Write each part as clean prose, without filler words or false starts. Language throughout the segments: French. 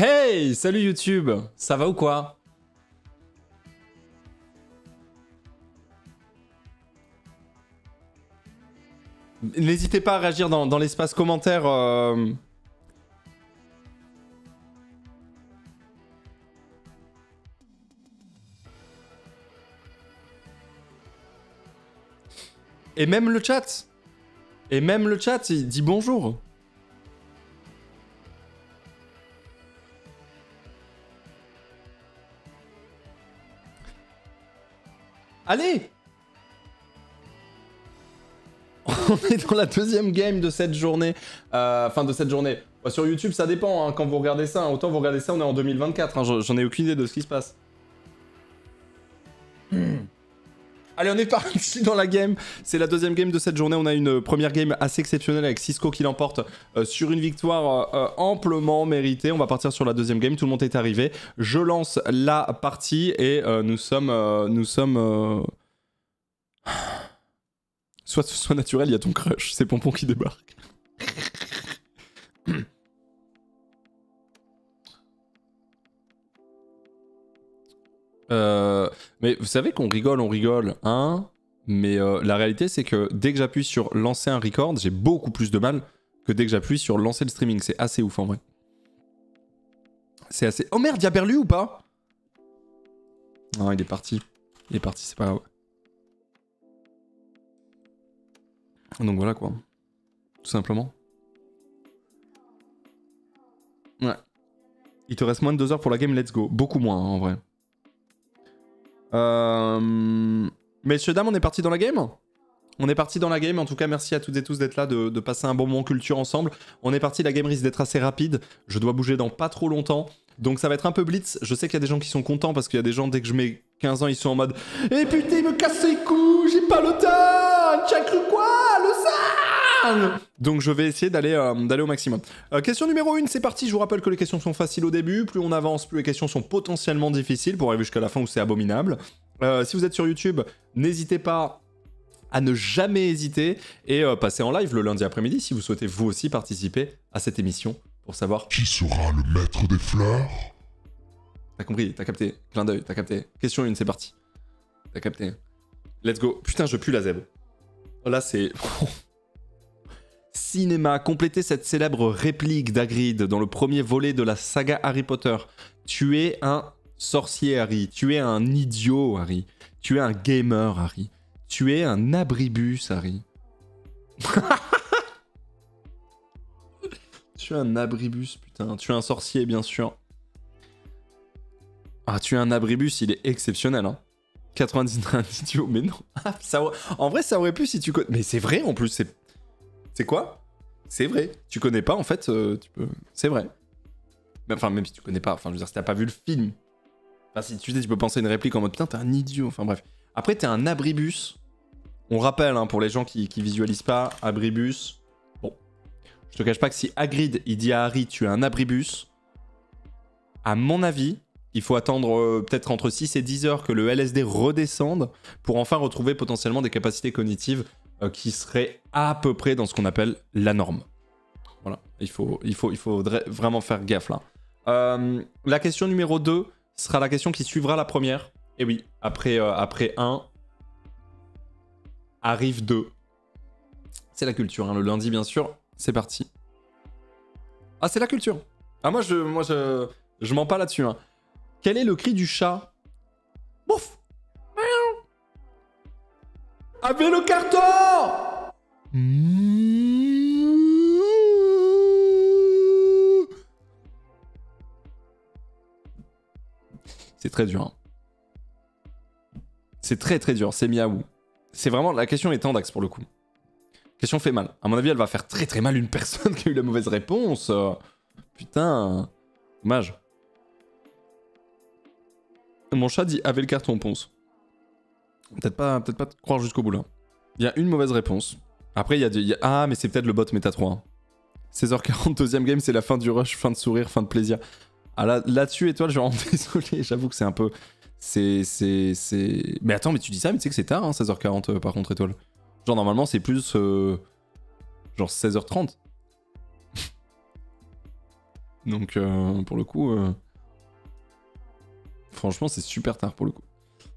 Hey, salut YouTube, ça va ou quoi? N'hésitez pas à réagir dans l'espace commentaire. Et même le chat. Et même le chat, il dit bonjour. Allez! On est dans la deuxième game de cette journée. Enfin, de cette journée. Bah, sur YouTube, ça dépend, hein, quand vous regardez ça. Hein. Autant vous regardez ça, on est en 2024. Hein, j'en ai aucune idée de ce qui se passe. Allez, on est parti dans la game. C'est la deuxième game de cette journée. On a une première game assez exceptionnelle avec Cisco qui l'emporte sur une victoire amplement méritée. On va partir sur la deuxième game. Tout le monde est arrivé. Je lance la partie et nous sommes... Soit naturel, il y a ton crush. C'est Pompon qui débarque. Mais vous savez qu'on rigole, hein. Mais la réalité, c'est que dès que j'appuie sur lancer un record, j'ai beaucoup plus de mal que dès que j'appuie sur lancer le streaming. C'est assez ouf en vrai. C'est assez... Oh merde, y'a Berlu ou pas? Non, il est parti. Il est parti, c'est pas grave. Donc voilà quoi. Tout simplement. Ouais. Il te reste moins de 2 heures pour la game, let's go. Beaucoup moins hein, en vrai. Messieurs, dames, on est parti dans la game? On est parti dans la game. En tout cas, merci à toutes et tous d'être là, de passer un bon moment culture ensemble. On est parti, la game risque d'être assez rapide. Je dois bouger dans pas trop longtemps. Donc ça va être un peu blitz. Je sais qu'il y a des gens qui sont contents parce qu'il y a des gens, dès que je mets 15 ans, ils sont en mode « Eh putain, il me casse les couilles, j'ai pas le temps. Tu as cru quoi, le sale ?» Donc je vais essayer d'aller au maximum. Question numéro 1, c'est parti. Je vous rappelle que les questions sont faciles au début. Plus on avance, plus les questions sont potentiellement difficiles pour arriver jusqu'à la fin où c'est abominable. Si vous êtes sur YouTube, n'hésitez pas à ne jamais hésiter et passer en live le lundi après-midi si vous souhaitez vous aussi participer à cette émission pour savoir qui sera le maître des fleurs. T'as compris, t'as capté, clin d'œil, t'as capté. Question 1, c'est parti. T'as capté. Let's go. Putain, je pue la zèbre. Là, c'est... Cinéma, complétez cette célèbre réplique d'Hagrid dans le premier volet de la saga Harry Potter. Tu es un sorcier, Harry. Tu es un idiot, Harry. Tu es un gamer, Harry. Tu es un abribus, Harry. Tu es un abribus, putain. Tu es un sorcier, bien sûr. Ah, tu es un abribus, il est exceptionnel, hein. 99, un idiot, mais non. Ah, ça, en vrai, ça aurait pu si tu connais... Mais c'est vrai, en plus, c'est quoi? C'est vrai. Tu connais pas, en fait, tu peux... C'est vrai. Enfin, même si tu connais pas, enfin, je veux dire, si t'as pas vu le film. Enfin, si tu sais, tu peux penser à une réplique en mode, putain, t'es un idiot. Enfin, bref. Après, t'es un abribus. On rappelle, hein, pour les gens qui visualisent pas, abribus. Bon. Je te cache pas que si Hagrid, il dit à Harry, tu es un abribus, à mon avis... Il faut attendre peut-être entre 6 et 10 heures que le LSD redescende pour enfin retrouver potentiellement des capacités cognitives qui seraient à peu près dans ce qu'on appelle la norme. Voilà, il faudrait vraiment faire gaffe là. La question numéro 2 sera la question qui suivra la première. Et oui, après 1, arrive 2. C'est la culture, hein, le lundi bien sûr. C'est parti. Ah, c'est la culture. Ah, moi je mens pas là-dessus, hein. Quel est le cri du chat? Bouf! Avec le carton! C'est très dur. Hein. C'est très très dur, c'est miaou. C'est vraiment... La question est tendax pour le coup. La question fait mal. À mon avis, elle va faire très très mal une personne qui a eu la mauvaise réponse. Putain. Dommage. Mon chat dit avait le carton ponce. Peut-être pas te croire jusqu'au bout là. Il y a une mauvaise réponse. Après il y a... Ah mais c'est peut-être le bot méta 3. Hein. 16h40, deuxième game, c'est la fin du rush, fin de sourire, fin de plaisir. Ah là-dessus, étoile, je suis vraiment désolé, j'avoue que c'est un peu... C'est... Mais attends, mais tu dis ça, mais tu sais que c'est tard, hein, 16h40 par contre, étoile. Genre normalement c'est plus... Genre 16h30. Donc, pour le coup... Franchement, c'est super tard pour le coup.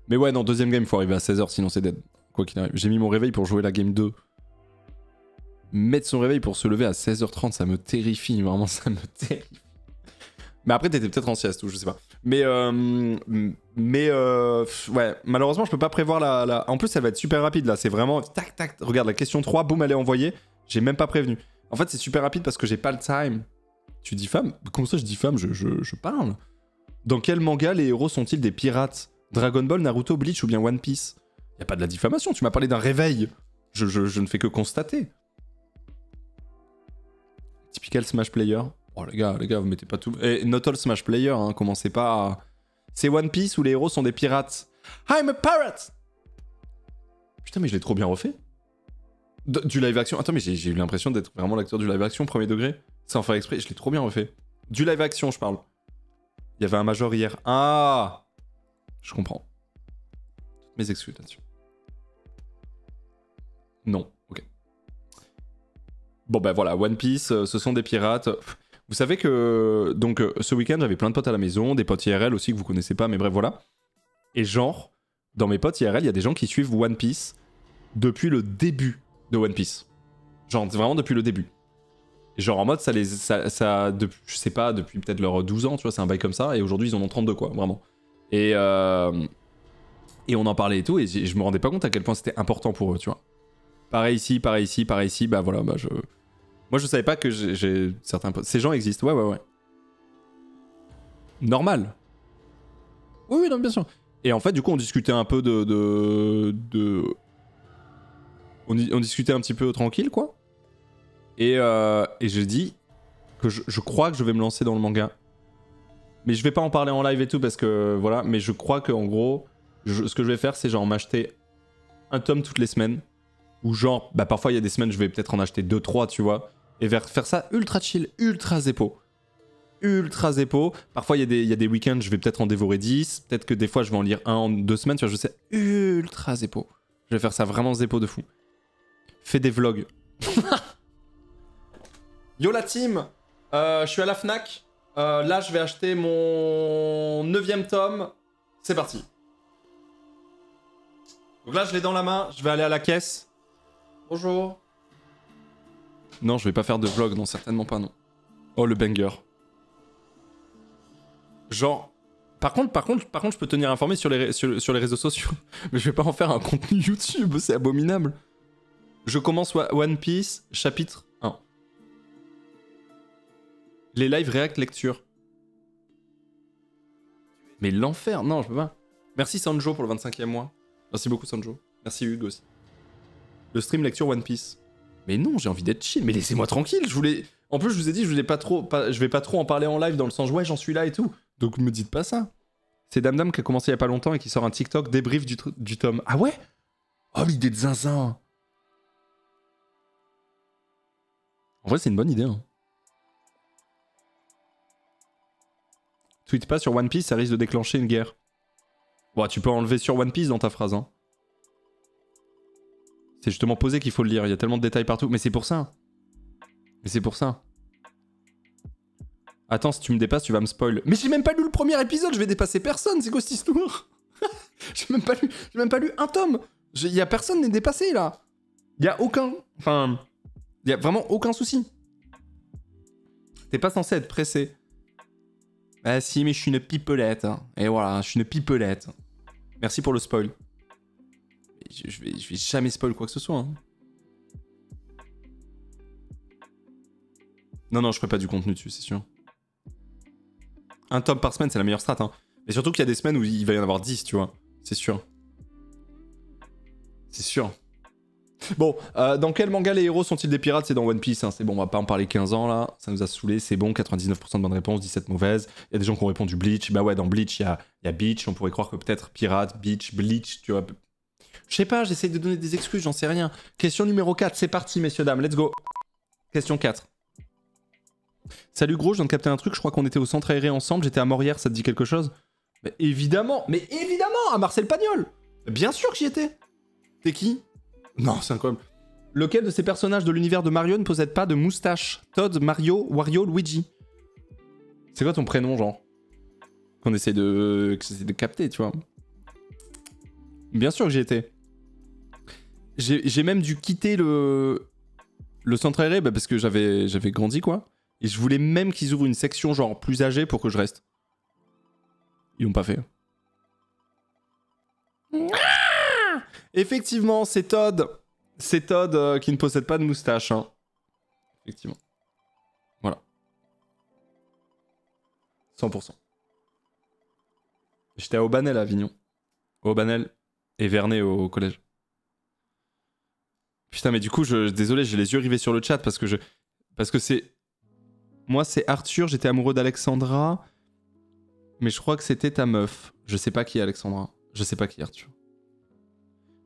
Mais ouais, non, deuxième game, faut arriver à 16h, sinon c'est dead. Quoi qu'il arrive. J'ai mis mon réveil pour jouer la game 2. Mettre son réveil pour se lever à 16h30, ça me terrifie. Vraiment, ça me terrifie. Mais après, t'étais peut-être en sieste ou je sais pas. Mais ouais, malheureusement, je peux pas prévoir la... En plus, elle va être super rapide là. C'est vraiment tac, tac. Regarde, la question 3, boum, elle est envoyée. J'ai même pas prévenu. En fait, c'est super rapide parce que j'ai pas le time. Tu diffames? Comment ça, je diffame? Je parle. Dans quel manga les héros sont-ils des pirates? Dragon Ball, Naruto, Bleach ou bien One Piece? Y a pas de la diffamation, tu m'as parlé d'un réveil. Je ne fais que constater. Typical Smash Player. Oh les gars, vous mettez pas tout... Et not all Smash Player, hein, commencez pas à... C'est One Piece où les héros sont des pirates. I'm a pirate! Putain, mais je l'ai trop bien refait. Du live action. Attends, mais j'ai eu l'impression d'être vraiment l'acteur du live action, premier degré. Sans faire exprès, je l'ai trop bien refait. Du live action, je parle. Il y avait un major hier. Ah! Je comprends. Toutes mes excuses là-dessus. Non, ok. Bon ben voilà, One Piece, ce sont des pirates. Vous savez que... Donc ce week-end, j'avais plein de potes à la maison, des potes IRL aussi que vous connaissez pas, mais bref, voilà. Et genre, dans mes potes IRL, il y a des gens qui suivent One Piece depuis le début de One Piece. Genre, vraiment depuis le début. Et genre en mode, je sais pas, depuis peut-être leurs 12 ans, tu vois, c'est un bail comme ça, et aujourd'hui ils en ont 32 quoi, vraiment. Et on en parlait et tout, et je me rendais pas compte à quel point c'était important pour eux, tu vois. Pareil ici, bah voilà, bah je... Moi je savais pas que j'ai certains potes... Ces gens existent, ouais. Normal. Oui, non, bien sûr. Et en fait, du coup, on discutait un peu on discutait un petit peu tranquille, quoi. Et je dis que je crois que je vais me lancer dans le manga. Mais je vais pas en parler en live et tout parce que voilà. Mais je crois qu'en gros, ce que je vais faire, c'est genre m'acheter un tome toutes les semaines. Ou genre, bah parfois il y a des semaines, je vais peut-être en acheter 2-3, tu vois. Et faire ça ultra chill, ultra zépo. Ultra zépo. Parfois il y a des week-ends, je vais peut-être en dévorer 10. Peut-être que des fois je vais en lire un en 2 semaines, tu vois, je sais. Ultra zépo. Je vais faire ça vraiment zépo de fou. Fais des vlogs. Yo la team, je suis à la Fnac. Là, je vais acheter mon 9ème tome. C'est parti. Donc là, je l'ai dans la main. Je vais aller à la caisse. Bonjour. Non, je vais pas faire de vlog. Non, certainement pas, non. Oh, le banger. Genre... Par contre, je peux tenir informé sur les réseaux sociaux. Mais je vais pas en faire un contenu YouTube. C'est abominable. Je commence One Piece, chapitre 1. Les live react lecture. Mais l'enfer, non, je peux pas. Merci Sanjo pour le 25e mois. Merci beaucoup Sanjo. Merci Hugo aussi. Le stream lecture One Piece. Mais non, j'ai envie d'être chill. Mais laissez-moi tranquille. En plus, je vous ai dit, je vais pas trop en parler en live dans le sens ouais, j'en suis là et tout. Donc me dites pas ça. C'est Damdam qui a commencé il y a pas longtemps et qui sort un TikTok débrief du tome. Ah ouais? Oh l'idée de zinzin. En vrai, c'est une bonne idée. Hein. Tweet pas sur One Piece, ça risque de déclencher une guerre. Bon, tu peux enlever sur One Piece dans ta phrase. Hein. C'est justement posé qu'il faut le lire. Il y a tellement de détails partout. Mais c'est pour ça. Attends, si tu me dépasses, tu vas me spoil. Mais j'ai même pas lu le premier épisode, je vais dépasser personne. C'est quoi cette histoire? J'ai même pas lu un tome. Y a personne n'est dépassé là. Y a aucun... Enfin... Y a vraiment aucun souci. T'es pas censé être pressé. Ah si, mais je suis une pipelette. Hein. Et voilà, je suis une pipelette. Merci pour le spoil. Je vais jamais spoil quoi que ce soit. Hein. Non, je ferai pas du contenu dessus, c'est sûr. Un tome par semaine, c'est la meilleure strat. Hein. Mais surtout qu'il y a des semaines où il va y en avoir 10, tu vois. C'est sûr. C'est sûr. Bon, dans quel manga les héros sont-ils des pirates? C'est dans One Piece, hein. C'est bon, on va pas en parler 15 ans là, ça nous a saoulé, c'est bon, 99% de bonnes réponses, 17 mauvaises. Il y a des gens qui ont répondu Bleach, bah ouais, dans Bleach, il y a Beach, on pourrait croire que peut-être pirate, Beach, Bleach, tu vois. Je sais pas, j'essaye de donner des excuses, j'en sais rien. Question numéro 4, c'est parti messieurs, dames, let's go. Question 4. Salut gros, je viens de capter un truc, je crois qu'on était au centre aéré ensemble, j'étais à Morières, ça te dit quelque chose? Mais évidemment, à Marcel Pagnol. Bien sûr que j'y étais. T'es qui? Non, c'est incroyable. Lequel de ces personnages de l'univers de Mario ne possède pas de moustache? Todd, Mario, Wario, Luigi. C'est quoi ton prénom, genre? Qu'on essaie de capter, tu vois. Bien sûr que j'y étais. J'ai même dû quitter le centre aéré bah parce que j'avais grandi, quoi. Et je voulais même qu'ils ouvrent une section, genre, plus âgée pour que je reste. Ils l'ont pas fait. Effectivement, c'est Todd. C'est Todd qui ne possède pas de moustache, hein. Effectivement. Voilà. 100%. J'étais à Aubanel à Avignon. Aubanel et Vernet au collège. Putain, mais du coup, désolé, j'ai les yeux rivés sur le chat parce que c'est... Moi, c'est Arthur, j'étais amoureux d'Alexandra. Mais je crois que c'était ta meuf. Je sais pas qui est Alexandra. Je sais pas qui est Arthur.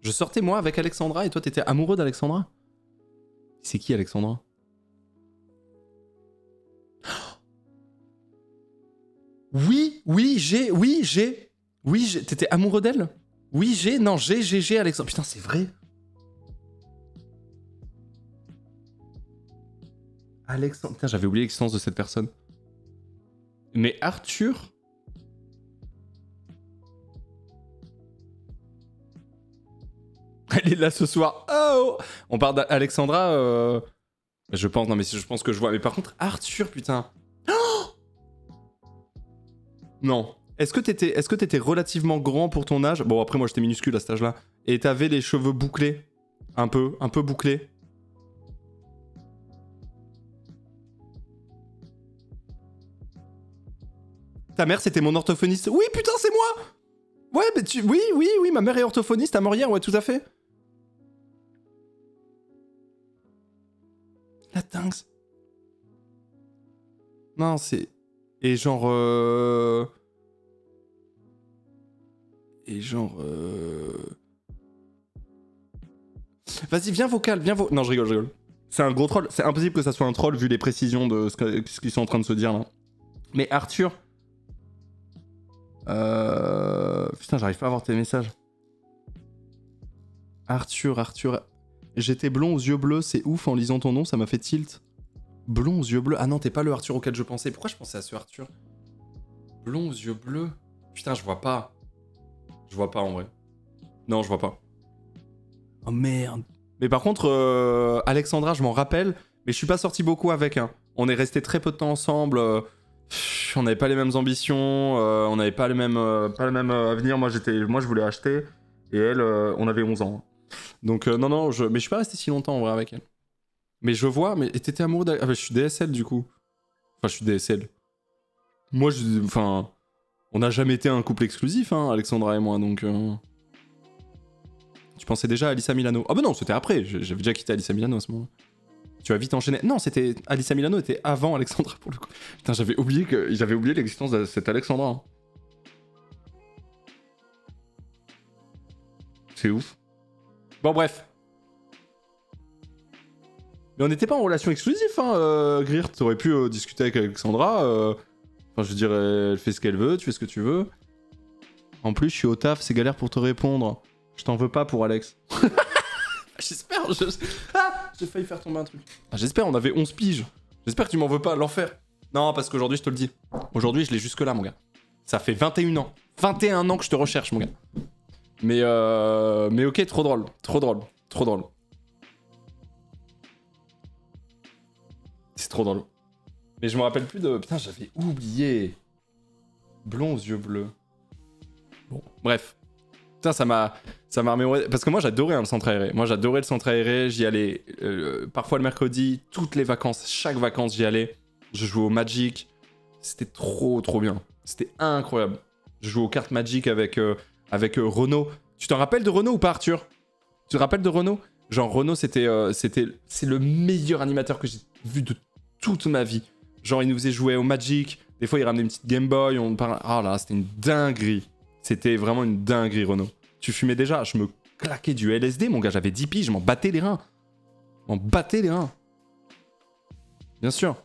Je sortais moi avec Alexandra et toi t'étais amoureux d'Alexandra? C'est qui Alexandra? Oui, t'étais amoureux d'elle? Oui, j'ai Alexandra. Putain, c'est vrai. Alexandra. Putain, j'avais oublié l'existence de cette personne. Mais Arthur... Elle est là ce soir. Oh, on parle d'Alexandra. Je pense, non mais je pense que je vois. Mais par contre, Arthur, putain. Oh non. Est-ce que t'étais relativement grand pour ton âge? Bon, après moi j'étais minuscule à cet âge-là. Et t'avais les cheveux bouclés, un peu bouclés. Ta mère c'était mon orthophoniste. Oui, putain, c'est moi. Ouais, mais oui, ma mère est orthophoniste à Morière, ouais, tout à fait. La dingue. Non, c'est... Et genre... Vas-y, viens vocal, Non, je rigole. C'est un gros troll. C'est impossible que ça soit un troll vu les précisions de ce qu'ils sont en train de se dire, là. Mais Arthur... Putain, j'arrive pas à voir tes messages. Arthur... J'étais blond aux yeux bleus, c'est ouf, en lisant ton nom, ça m'a fait tilt. Blond aux yeux bleus. Ah non, t'es pas le Arthur auquel je pensais. Pourquoi je pensais à ce Arthur? Blond aux yeux bleus. Putain, je vois pas. Je vois pas en vrai. Non, je vois pas. Oh merde. Mais par contre, Alexandra, je m'en rappelle, mais je suis pas sorti beaucoup avec. Hein. On est resté très peu de temps ensemble. On n'avait pas les mêmes ambitions. On n'avait pas le même avenir. Moi, je voulais acheter. Et elle, on avait 11 ans. Donc, non, mais je suis pas resté si longtemps en vrai avec elle. Mais je vois, mais t'étais amoureux d'Alexandra. Ah bah, je suis DSL du coup. Enfin, je suis DSL. Moi, on n'a jamais été un couple exclusif, hein, Alexandra et moi, donc... Tu pensais déjà à Alyssa Milano? Ah bah non, c'était après, j'avais déjà quitté Alyssa Milano à ce moment-là. Tu as vite enchaîné... Non, c'était... Alyssa Milano était avant Alexandra, pour le coup. Putain, j'avais oublié l'existence de cette Alexandra. Hein. C'est ouf. Bon, bref. Mais on n'était pas en relation exclusive, hein, Greer. T'aurais pu discuter avec Alexandra. Enfin, je veux dire, elle fait ce qu'elle veut, tu fais ce que tu veux. En plus, je suis au taf, c'est galère pour te répondre. Je t'en veux pas pour Alex. J'espère, j'ai failli faire tomber un truc. Ah, j'espère, on avait 11 piges. J'espère que tu m'en veux pas, l'enfer. Non, parce qu'aujourd'hui, je te le dis. Aujourd'hui, je l'ai jusque là, mon gars. Ça fait 21 ans. 21 ans que je te recherche, mon gars. Mais ok, trop drôle. C'est trop drôle. Mais je me rappelle plus de... Putain, j'avais oublié. Blond aux yeux bleus. Bon, bref. Putain, ça m'a remémoré. Parce que moi, j'adorais hein, le centre aéré. Moi, j'adorais le centre aéré. J'y allais parfois le mercredi, toutes les vacances. Chaque vacance, j'y allais. Je jouais au Magic. C'était trop bien. C'était incroyable. Je jouais aux cartes Magic avec Renaud. Tu t'en rappelles de Renaud ou pas, Arthur? Tu te rappelles de Renaud? Genre, Renaud, c'est le meilleur animateur que j'ai vu de toute ma vie. Genre, il nous faisait jouer au Magic. Des fois, il ramenait une petite Game Boy. Ah là, c'était une dinguerie. C'était vraiment une dinguerie, Renaud. Tu fumais déjà. Je me claquais du LSD, mon gars. J'avais 10 piges. Je m'en battais les reins. Bien sûr.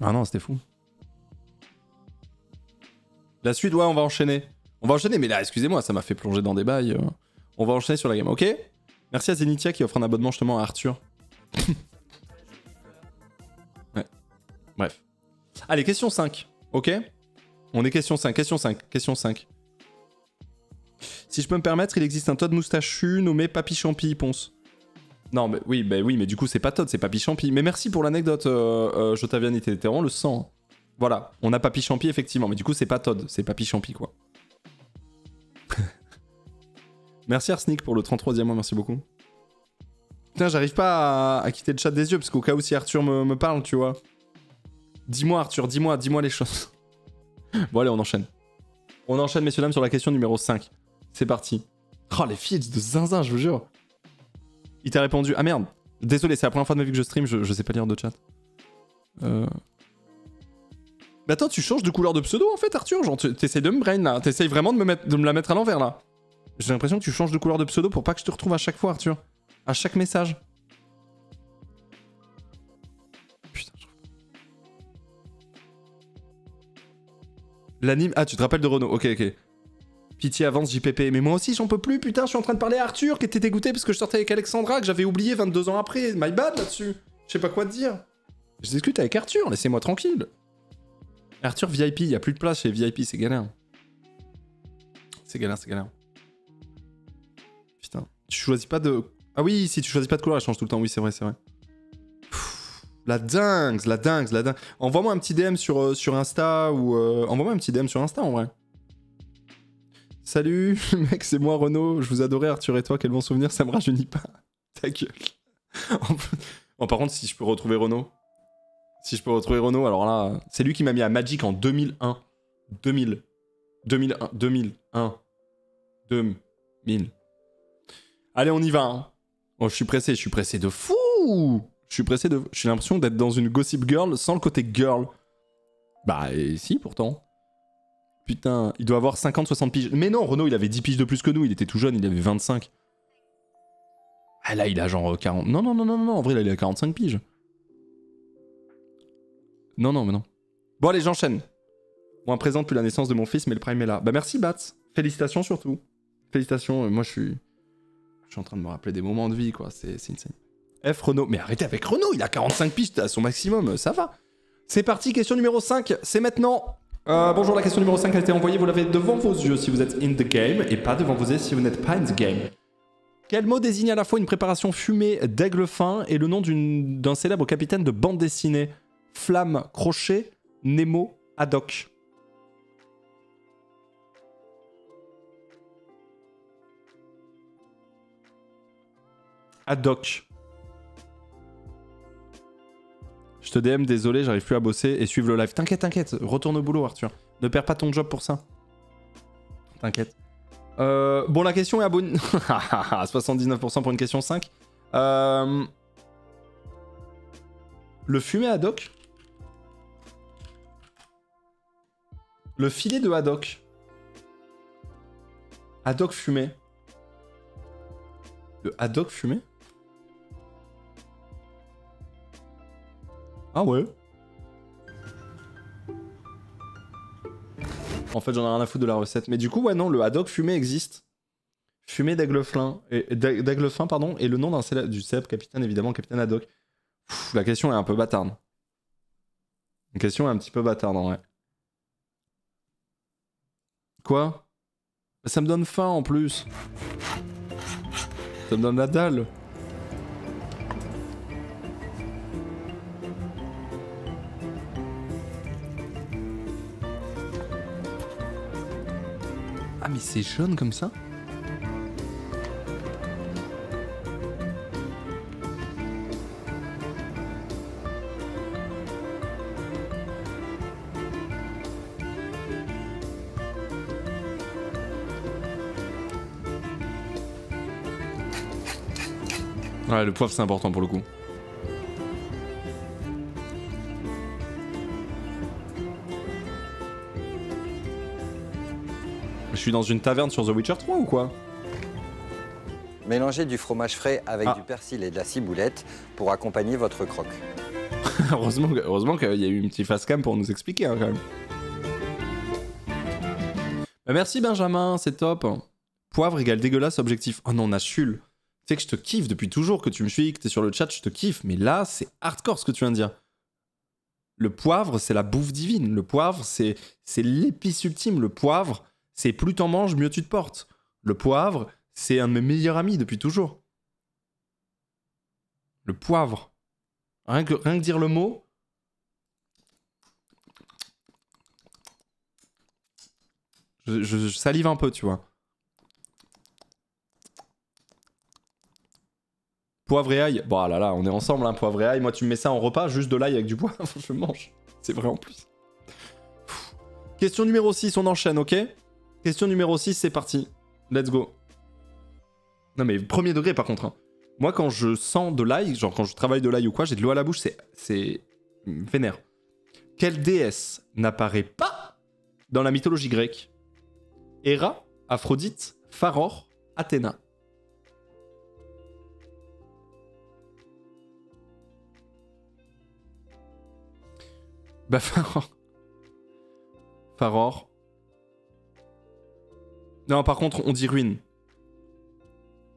Ah non, c'était fou. La suite, ouais, on va enchaîner. Mais là, excusez-moi, ça m'a fait plonger dans des bails. On va enchaîner sur la game, ok? Merci à Zenitia qui offre un abonnement justement à Arthur. Ouais. Bref. Allez, question 5. Ok? On est question 5, question 5, question 5. Si je peux me permettre, il existe un Todd moustachu nommé Papy Champi, Ponce. Non, mais oui, mais du coup, c'est pas Todd, c'est Papy Champi. Mais merci pour l'anecdote, Jotavianité. T'es vraiment le sang. Voilà, on a Papy Champi, effectivement. Mais du coup, c'est pas Todd, c'est Papy Champi, quoi. Merci Arsenic pour le 33e mois, merci beaucoup. Putain, j'arrive pas à quitter le chat des yeux, parce qu'au cas où si Arthur me parle, tu vois. Dis-moi, Arthur, dis-moi les choses. Bon, allez, on enchaîne. On enchaîne, messieurs, dames, sur la question numéro 5. C'est parti. Oh, les feeds de zinzin, je vous jure. Il t'a répondu. Ah merde. Désolé, c'est la première fois de ma vie que je stream, je sais pas lire de chat. Mais attends, tu changes de couleur de pseudo en fait, Arthur? Genre, t'essayes de me brain là. T'essayes vraiment de me la mettre à l'envers là. J'ai l'impression que tu changes de couleur de pseudo pour pas que je te retrouve à chaque fois, Arthur. À chaque message. Putain, je trouve. L'anime. Ah, tu te rappelles de Renault. Ok. Pitié, avance, JPP. Mais moi aussi, j'en peux plus, putain, je suis en train de parler à Arthur qui était dégoûté parce que je sortais avec Alexandra, que j'avais oublié 22 ans après. My bad là-dessus. Je sais pas quoi te dire. Je discute avec Arthur, laissez-moi tranquille. Arthur VIP, y a plus de place chez VIP, c'est galère. C'est galère. Putain. Tu choisis pas de... Ah oui, si tu choisis pas de couleur, elle change tout le temps. Oui, c'est vrai. Pfff, la dingue. Envoie-moi un petit DM sur Insta ou... Envoie-moi un petit DM sur Insta en vrai. Salut, mec, c'est moi Renaud. Je vous adorais, Arthur et toi. Quel bon souvenir, ça me rajeunit pas. Ta gueule. Par contre, si je peux retrouver Renaud... alors là... C'est lui qui m'a mis à Magic en 2001. 2000. Allez, on y va. Hein. Oh, je suis pressé de fou. J'ai l'impression d'être dans une Gossip Girl sans le côté girl. Bah, et si, pourtant. Putain, il doit avoir 50-60 piges. Mais non, Renaud, il avait 10 piges de plus que nous. Il était tout jeune, il avait 25. Ah là, il a genre 40... Non, en vrai, là, il a 45 piges. Non, mais non. Bon, allez, j'enchaîne. Moins présent depuis la naissance de mon fils, mais le prime est là. Bah, merci, Bats. Félicitations, surtout. Félicitations. Moi, je suis en train de me rappeler des moments de vie, quoi. C'est insane. F, Renaud. Mais arrêtez avec Renaud, il a 45 piges à son maximum. Ça va. C'est parti, question numéro 5. C'est maintenant. Bonjour, la question numéro 5 a été envoyée. Vous l'avez devant vos yeux si vous êtes in the game, et pas devant vos yeux si vous n'êtes pas in the game. Quel mot désigne à la fois une préparation fumée d'aigle fin et le nom d'un célèbre capitaine de bande dessinée? Flamme, Crochet, Nemo, Haddock. Haddock. Je te DM, désolé, j'arrive plus à bosser et suivre le live. T'inquiète, retourne au boulot, Arthur. Ne perds pas ton job pour ça. T'inquiète. Bon, la question est abonnée. 79% pour une question 5. Le fumet Haddock. Le filet de Haddock. Haddock fumé. Le Haddock fumé? Ah ouais. En fait, j'en ai rien à foutre de la recette. Mais du coup, ouais, non, le Haddock fumé existe. Fumé d'aigle fin, pardon, et le nom du célèbre capitaine, évidemment, capitaine Haddock. Pff, la question est un peu bâtarde. La question est un petit peu bâtarde, en vrai. Quoi? Ça me donne faim, en plus. Ça me donne la dalle. Ah mais c'est jaune comme ça? Ouais, le poivre c'est important pour le coup. Je suis dans une taverne sur The Witcher 3 ou quoi? Mélangez du fromage frais avec du persil et de la ciboulette pour accompagner votre croque. heureusement qu'il y a eu une petite face cam pour nous expliquer hein, quand même. Bah, merci Benjamin, c'est top. Poivre égale dégueulasse objectif. Oh non, Nachul. Tu sais que je te kiffe depuis toujours, que tu me suis, que t'es sur le chat, je te kiffe. Mais là, c'est hardcore ce que tu viens de dire. Le poivre, c'est la bouffe divine. Le poivre, c'est l'épice ultime. Le poivre, c'est plus t'en manges, mieux tu te portes. Le poivre, c'est un de mes meilleurs amis depuis toujours. Le poivre. Rien que dire le mot. Je salive un peu, tu vois. Poivre et ail. Bon, ah là là, on est ensemble, hein, poivre et ail. Moi, tu me mets ça en repas, juste de l'ail avec du poivre, je mange. C'est vrai en plus. Question numéro 6, on enchaîne, ok? Question numéro 6, c'est parti. Let's go. Non mais premier degré par contre. Hein. Moi quand je sens de l'ail, genre quand je travaille de l'ail ou quoi, j'ai de l'eau à la bouche, c'est vénère. Quelle déesse n'apparaît pas dans la mythologie grecque? Héra, Aphrodite, Pharor, Athéna. Bah Pharor. Pharor. Non par contre on dit ruine.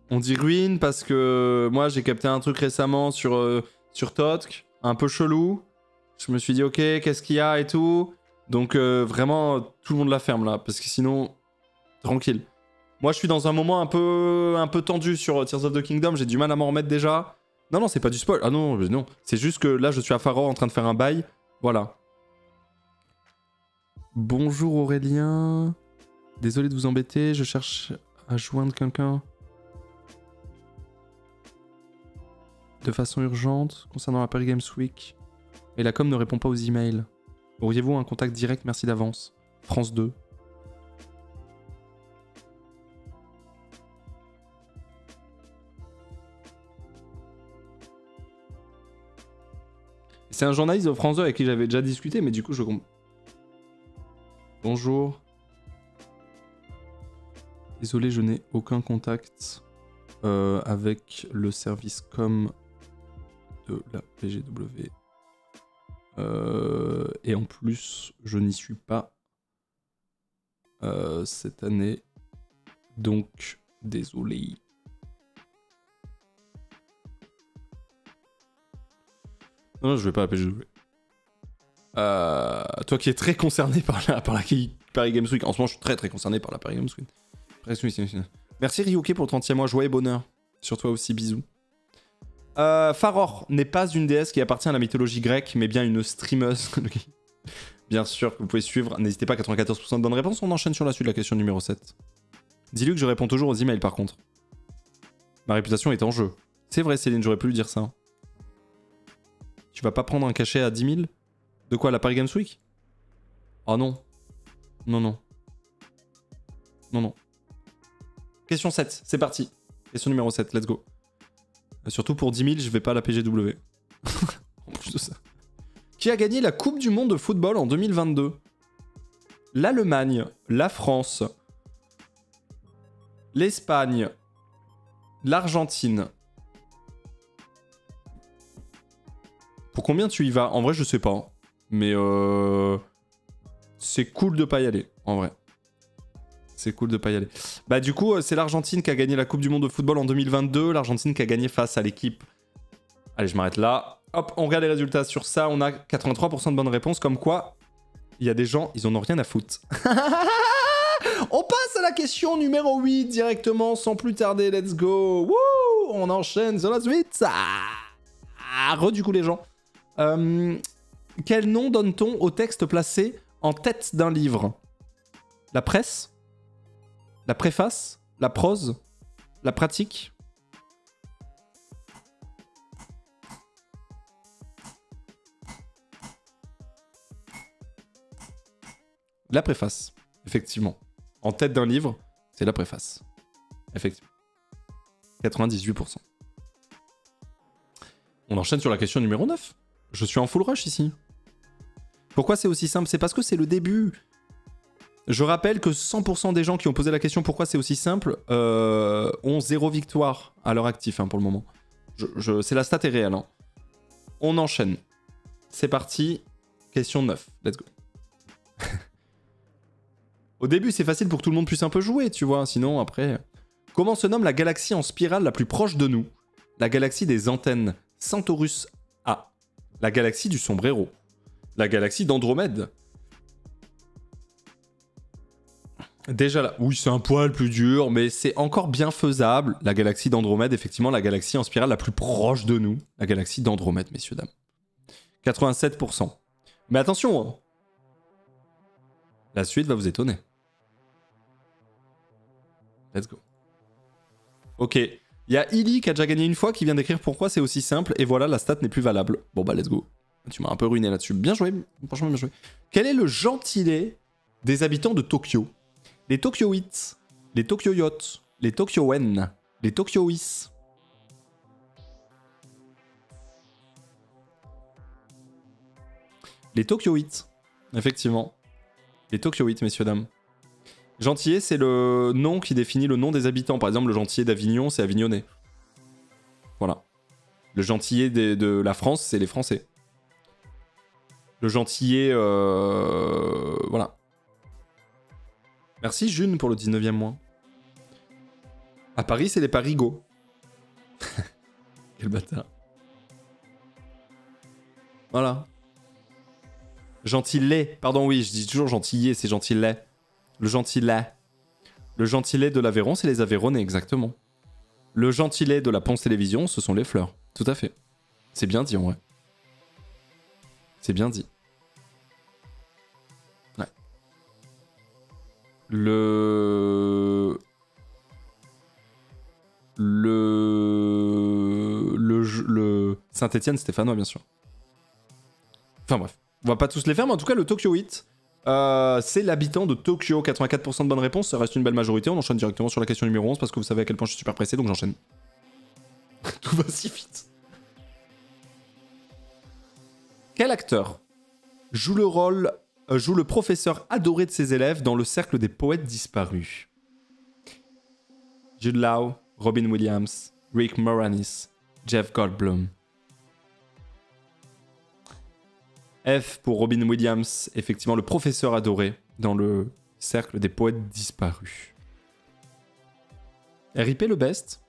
On dit ruine parce que moi j'ai capté un truc récemment sur Totk, un peu chelou. Je me suis dit ok, qu'est-ce qu'il y a et tout. Donc vraiment tout le monde la ferme là parce que sinon tranquille. Moi je suis dans un moment un peu tendu sur Tears of the Kingdom, j'ai du mal à m'en remettre déjà. Non c'est pas du spoil. Ah non, c'est juste que là je suis à Pharor en train de faire un bail. Voilà. Bonjour Aurélien. Désolé de vous embêter, je cherche à joindre quelqu'un. De façon urgente, concernant la Paris Games Week. Et la com ne répond pas aux emails. Auriez-vous un contact direct? Merci d'avance. France 2. C'est un journaliste de France 2 avec qui j'avais déjà discuté, mais du coup je comprends. Bonjour. Désolé, je n'ai aucun contact avec le service com de la PGW. Et en plus, je n'y suis pas cette année. Donc, désolé. Non, je vais pas à la PGW. Toi qui es très concerné par la Paris Games Week. En ce moment, je suis très concerné par la Paris Games Week. Merci Ryuke pour le 30e mois. Joie et bonheur. Sur toi aussi, bisous. Pharor n'est pas une déesse qui appartient à la mythologie grecque, mais bien une streameuse. Bien sûr que vous pouvez suivre. N'hésitez pas, 94% de bonnes réponses. On enchaîne sur la suite de la question numéro 7. Dis-lui que je réponds toujours aux emails par contre. Ma réputation est en jeu. C'est vrai Céline, j'aurais pu lui dire ça. Tu vas pas prendre un cachet à 10 000? De quoi, la Paris Games Week? Oh non. Non. Question 7, c'est parti. Question numéro 7, let's go. Surtout pour 10 000, je vais pas à la PGW. En plus de ça. Qui a gagné la Coupe du Monde de football en 2022? L'Allemagne, la France, l'Espagne, l'Argentine. Pour combien tu y vas? En vrai, je sais pas. Mais c'est cool de pas y aller, en vrai. C'est cool de pas y aller. Bah du coup, c'est l'Argentine qui a gagné la Coupe du Monde de football en 2022. L'Argentine qui a gagné face à l'équipe... Allez, je m'arrête là. Hop, on regarde les résultats sur ça. On a 83% de bonnes réponses. Comme quoi, il y a des gens, ils en ont rien à foutre. On passe à la question numéro 8 directement, sans plus tarder. Let's go. Wouh, on enchaîne sur la suite. Du coup, les gens. Quel nom donne-t-on au texte placé en tête d'un livre? La presse? La préface? La prose? La pratique? La préface, effectivement. En tête d'un livre, c'est la préface. Effectivement. 98%. On enchaîne sur la question numéro 9. Je suis en full rush ici. Pourquoi c'est aussi simple? C'est parce que c'est le début. Je rappelle que 100% des gens qui ont posé la question pourquoi c'est aussi simple ont 0 victoire à leur actif pour le moment. C'est la stat est réelle. Hein. On enchaîne. C'est parti. Question 9. Let's go. Au début, c'est facile pour que tout le monde puisse un peu jouer, tu vois. Sinon, après... Comment se nomme la galaxie en spirale la plus proche de nous? La galaxie des antennes. Centaurus A. La galaxie du sombrero. La galaxie d'Andromède. Déjà là, oui, c'est un poil plus dur, mais c'est encore bien faisable. La galaxie d'Andromède, effectivement, la galaxie en spirale la plus proche de nous. La galaxie d'Andromède, messieurs, dames. 87%. Mais attention, hein. La suite va vous étonner. Let's go. Ok. Il y a Illy qui a déjà gagné une fois, qui vient d'écrire pourquoi c'est aussi simple, et voilà, la stat n'est plus valable. Bon bah, let's go. Tu m'as un peu ruiné là-dessus. Bien joué, franchement bien joué. Quel est le gentilé des habitants de Tokyo? Les Tokyoites, les Tokyoyotes, les Tokyoen, les Tokyois. Les Tokyoites, effectivement. Les Tokyoites, messieurs, dames. Gentilé, c'est le nom qui définit le nom des habitants. Par exemple, le gentilé d'Avignon, c'est Avignonnais. Voilà. Le gentilé de la France, c'est les Français. Le gentilé... Voilà. Merci June pour le 19e mois. À Paris, c'est les Parigots. Quel bâtard. Voilà. Gentilé. Pardon, oui, je dis toujours gentillet, c'est gentillet. Le gentillet. Le gentillet de l'Aveyron, c'est les Aveyronnais, exactement. Le gentillet de la Ponce Télévision, ce sont les fleurs. Tout à fait. C'est bien dit, en vrai. C'est bien dit. Ouais. Le Saint-Étienne stéphanois, bien sûr. Enfin bref, on va pas tous les faire, mais en tout cas, le Tokyoite, c'est l'habitant de Tokyo. 84% de bonnes réponses, ça reste une belle majorité. On enchaîne directement sur la question numéro 11 parce que vous savez à quel point je suis super pressé, donc j'enchaîne. Tout va si vite. Quel acteur joue le professeur adoré de ses élèves dans le cercle des poètes disparus? Jude Law, Robin Williams, Rick Moranis, Jeff Goldblum. F pour Robin Williams, effectivement le professeur adoré dans le cercle des poètes disparus. RIP le best.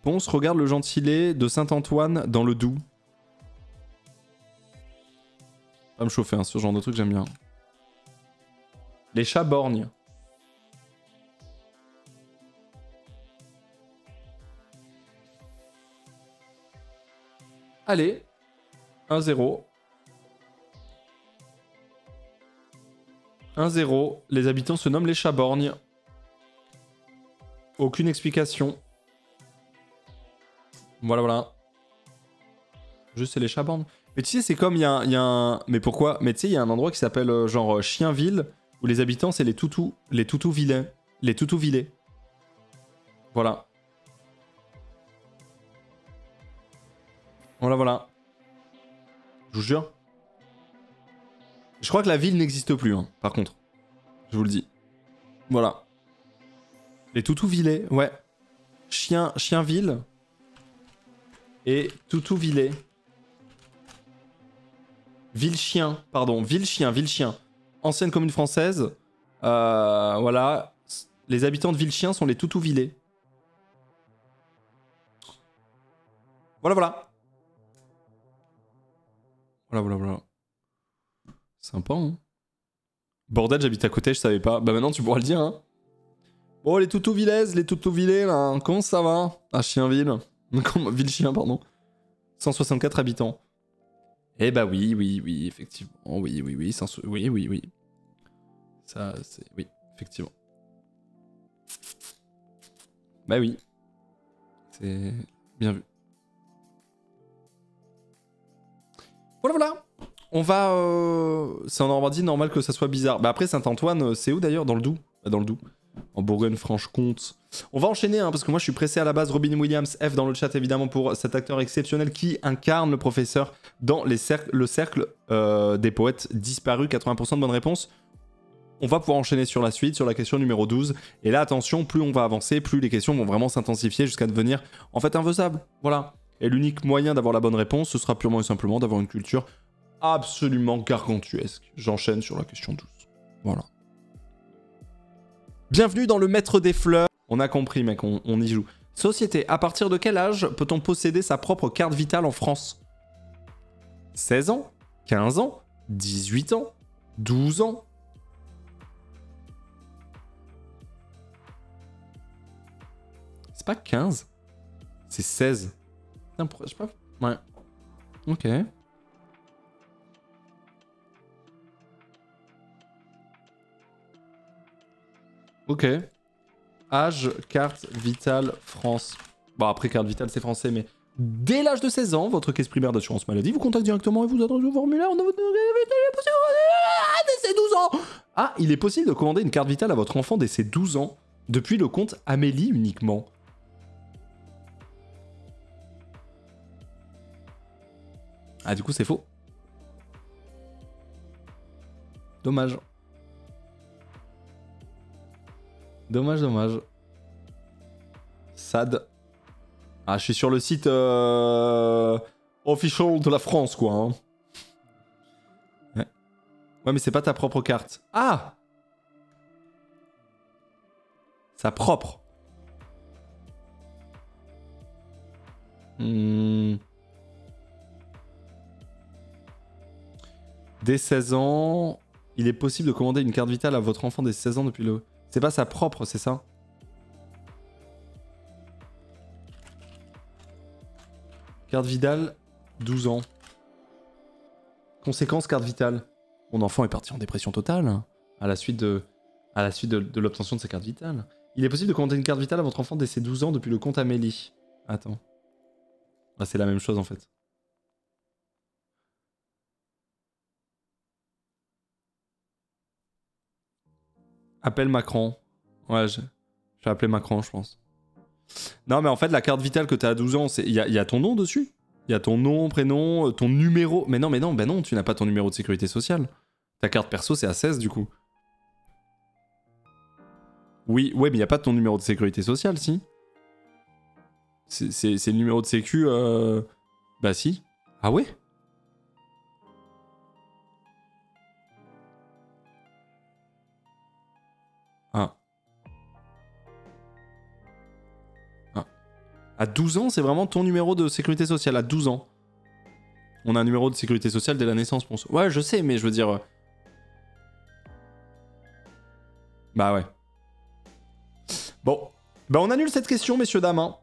Ponce regarde le gentilé de Saint-Antoine dans le Doubs. Pas me chauffer, hein, ce genre de truc j'aime bien. Les chats borgnes. Allez, 1-0. 1-0. Les habitants se nomment les chats borgnes. Aucune explication. Voilà, voilà. Juste, c'est les chats borgnes. Mais tu sais, c'est comme il y a un... Mais pourquoi? Mais tu sais, il y a un endroit qui s'appelle genre Chienville, où les habitants, c'est les toutous vilains. Les toutous vilés. Voilà. Voilà, voilà. Je vous jure. Je crois que la ville n'existe plus, hein, par contre. Je vous le dis. Voilà. Les Toutous-Villers, ouais. Chienville. Et Toutous-Villers. Ville-Chien, pardon. Ville-Chien. Ancienne commune française. Voilà. Les habitants de Ville-Chien sont les Toutous-Villers. Voilà, voilà. Voilà. Sympa, hein. Bordel, j'habite à côté, je savais pas. Bah maintenant, tu pourras le dire, hein. Bon, les Toutous-Villaises, les Toutous-Villers, là, comment ça va? À Chienville. Ville-Chien, pardon. 164 habitants. Eh bah oui, effectivement. Oui. Ça, c'est... Oui, effectivement. Bah oui. C'est bien vu. Voilà. On va... C'est en Normandie, normal que ça soit bizarre. Bah après, Saint-Antoine, c'est où d'ailleurs? Dans le Doubs. Dans le Doubs. En Bourgogne-Franche-Comte. On va enchaîner, hein, parce que moi je suis pressé à la base. Robin Williams, F dans le chat évidemment pour cet acteur exceptionnel qui incarne le professeur dans le cercle des poètes disparus. 80% de bonnes réponses. On va pouvoir enchaîner sur la suite, sur la question numéro 12. Et là, attention, plus on va avancer, plus les questions vont vraiment s'intensifier jusqu'à devenir en fait infaisables. Voilà. Et l'unique moyen d'avoir la bonne réponse, ce sera purement et simplement d'avoir une culture absolument gargantuesque. J'enchaîne sur la question 12. Voilà. Bienvenue dans le maître des fleurs. On a compris, mec, on y joue. Société, à partir de quel âge peut-on posséder sa propre carte vitale en France? 16 ans, 15 ans, 18 ans, 12 ans. C'est pas 15, c'est 16. Putain, je sais pas. Ouais. Ok. Ok. Âge, carte vitale, France. Bon, après, carte vitale, c'est français, mais dès l'âge de 16 ans, votre caisse primaire d'assurance maladie vous contacte directement et vous adresse au formulaire. Dès ses 12 ans. Ah, il est possible de commander une carte vitale à votre enfant dès ses 12 ans, depuis le compte Amélie uniquement. Ah, du coup, c'est faux. Dommage. Dommage, dommage. Sad. Ah, je suis sur le site official de la France, quoi. Hein. Ouais, mais c'est pas ta propre carte. Ah! Sa propre. Dès 16 ans, il est possible de commander une carte vitale à votre enfant dès 16 ans depuis le... C'est pas sa propre, c'est ça? Carte vitale, 12 ans. Conséquence, carte vitale. Mon enfant est parti en dépression totale hein, à la suite de l'obtention de sa carte vitale. Il est possible de commander une carte vitale à votre enfant dès ses 12 ans depuis le compte Amélie. Attends. Ah, c'est la même chose en fait. Appelle Macron. Ouais, je vais appeler Macron, je pense. Non, mais en fait, la carte vitale que t'as à 12 ans, il y a ton nom dessus. Il y a ton nom, prénom, ton numéro. Mais non, ben non, tu n'as pas ton numéro de sécurité sociale. Ta carte perso, c'est à 16 du coup. Oui, ouais, mais il n'y a pas ton numéro de sécurité sociale, si. C'est le numéro de sécu. Bah si. Ah ouais? Ah. À 12 ans, c'est vraiment ton numéro de sécurité sociale. À 12 ans. On a un numéro de sécurité sociale dès la naissance, pour ça. Ouais, je sais, mais je veux dire... Bah ouais. Bon. Bah on annule cette question, messieurs, dames. Hein.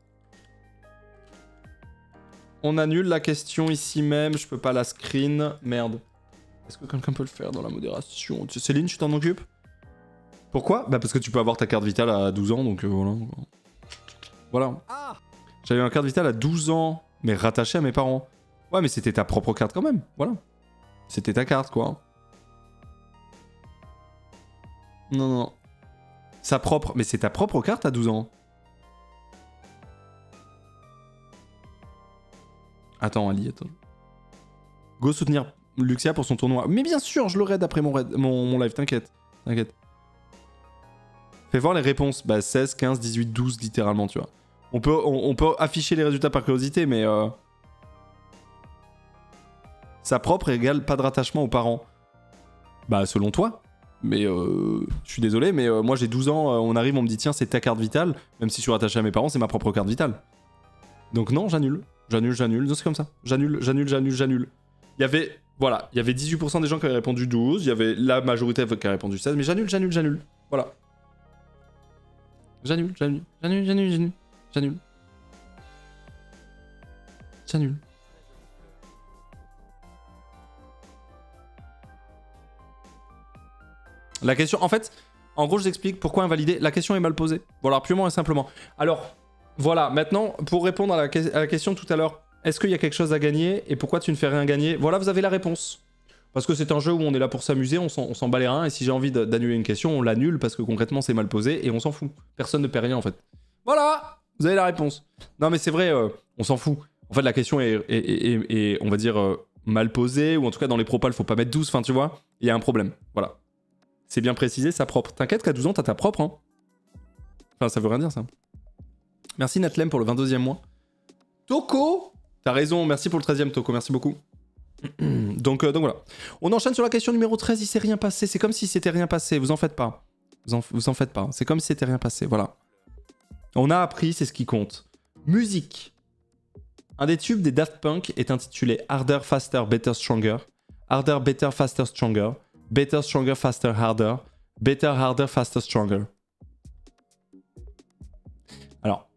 On annule la question ici même. Je peux pas la screen. Merde. Est-ce que quelqu'un peut le faire dans la modération? Céline, tu t'en occupes? Pourquoi? Bah parce que tu peux avoir ta carte vitale à 12 ans, donc voilà. Voilà. J'avais une carte vitale à 12 ans, mais rattachée à mes parents. Ouais, mais c'était ta propre carte quand même, voilà. C'était ta carte, quoi. Non, non. Sa propre... Mais c'est ta propre carte à 12 ans. Attends, Ali, attends. Go soutenir Luxia pour son tournoi. Mais bien sûr, je le raid après mon live, t'inquiète. T'inquiète. Fais voir les réponses. Bah 16, 15, 18, 12, littéralement, tu vois. On peut afficher les résultats par curiosité, mais... Sa propre égale pas de rattachement aux parents. Bah, selon toi. Mais je suis désolé, mais moi j'ai 12 ans, on arrive, on me dit tiens, c'est ta carte vitale. Même si je suis rattaché à mes parents, c'est ma propre carte vitale. Donc non, j'annule. J'annule. Non, c'est comme ça. J'annule. Il y avait... Voilà, il y avait 18% des gens qui avaient répondu 12, il y avait la majorité qui a répondu 16, mais j'annule. Voilà. J'annule. La question, en fait, en gros, je vous explique pourquoi invalider. La question est mal posée. Voilà, purement et simplement. Alors, voilà, maintenant, pour répondre à la question tout à l'heure, est-ce qu'il y a quelque chose à gagner et pourquoi tu ne fais rien gagner? Voilà, vous avez la réponse. Parce que c'est un jeu où on est là pour s'amuser, on s'en bat les reins, et si j'ai envie d'annuler une question, on l'annule parce que concrètement, c'est mal posé et on s'en fout. Personne ne perd rien, en fait. Voilà, vous avez la réponse. Non, mais c'est vrai, on s'en fout. En fait, la question est on va dire, mal posée, ou en tout cas, dans les propals, faut pas mettre 12, enfin, tu vois, il y a un problème. Voilà. C'est bien précisé, sa propre. T'inquiète qu'à 12 ans, t'as ta propre, hein. Enfin, ça veut rien dire, ça. Merci, Natlem, pour le 22e mois. Toko! T'as raison, merci pour le 13e, Toko, merci beaucoup. donc voilà. On enchaîne sur la question numéro 13, il s'est rien passé. C'est comme si c'était rien passé, vous en faites pas. Vous en faites pas. C'est comme si c'était rien passé, voilà. On a appris, c'est ce qui compte. Musique. Un des tubes des Daft Punk est intitulé Harder, Faster, Better, Stronger. Harder, Better, Faster, Stronger. Better, Stronger, Faster, Harder. Better, Harder, Faster, Stronger. Alors.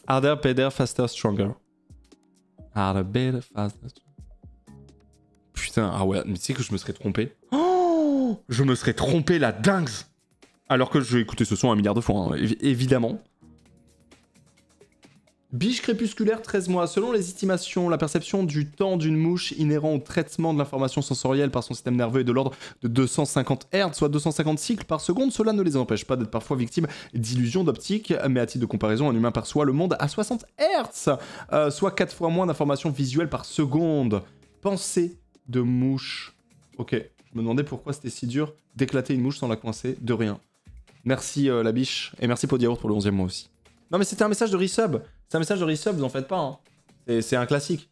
Harder, Better, Faster, Stronger. Harder, Better, Faster, Stronger. Putain, ah ouais, mais tu sais que je me serais trompé. Oh, je me serais trompé la dingue. Alors que j'ai écouté ce son un milliard de fois, hein, évidemment. Biche crépusculaire, 13 mois. Selon les estimations, la perception du temps d'une mouche inhérent au traitement de l'information sensorielle par son système nerveux est de l'ordre de 250 Hz, soit 250 cycles par seconde. Cela ne les empêche pas d'être parfois victimes d'illusions d'optique, mais à titre de comparaison, un humain perçoit le monde à 60 Hz, soit 4 fois moins d'informations visuelles par seconde. Pensée de mouche. Ok, je me demandais pourquoi c'était si dur d'éclater une mouche sans la coincer, de rien. Merci la biche, et merci Podiaourt pour le 11e mois aussi. Non mais c'était un message de resub. C'est un message de resub, vous en faites pas. Hein. C'est un classique.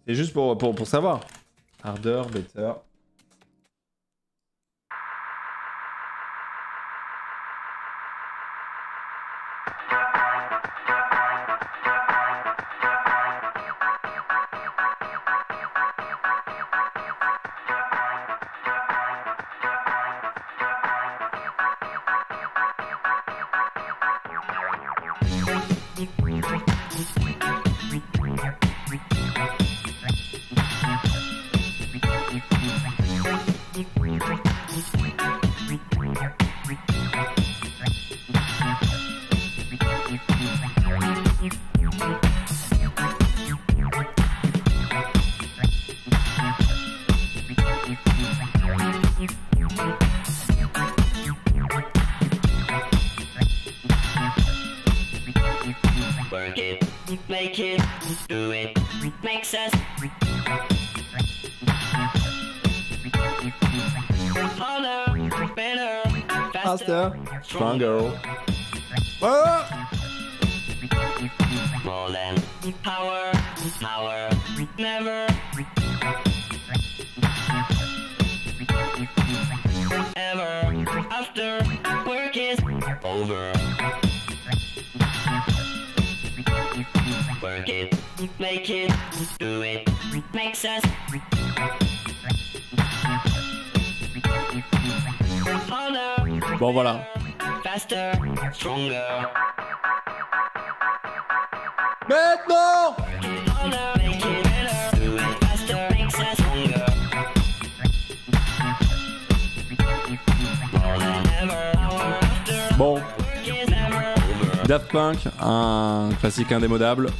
C'est juste pour savoir. Harder, better. Make it, do it, makes us harder, better, faster, stronger. Oh! More than power, power, never, ever, after work is over. Work it, make it, do it, makes us harder, Bon voilà. faster, stronger. Maintenant! Harder, make it better, do it faster, makes us stronger. More than ever, hour after, Bon, work is never over. Daft Punk, un classique indémodable.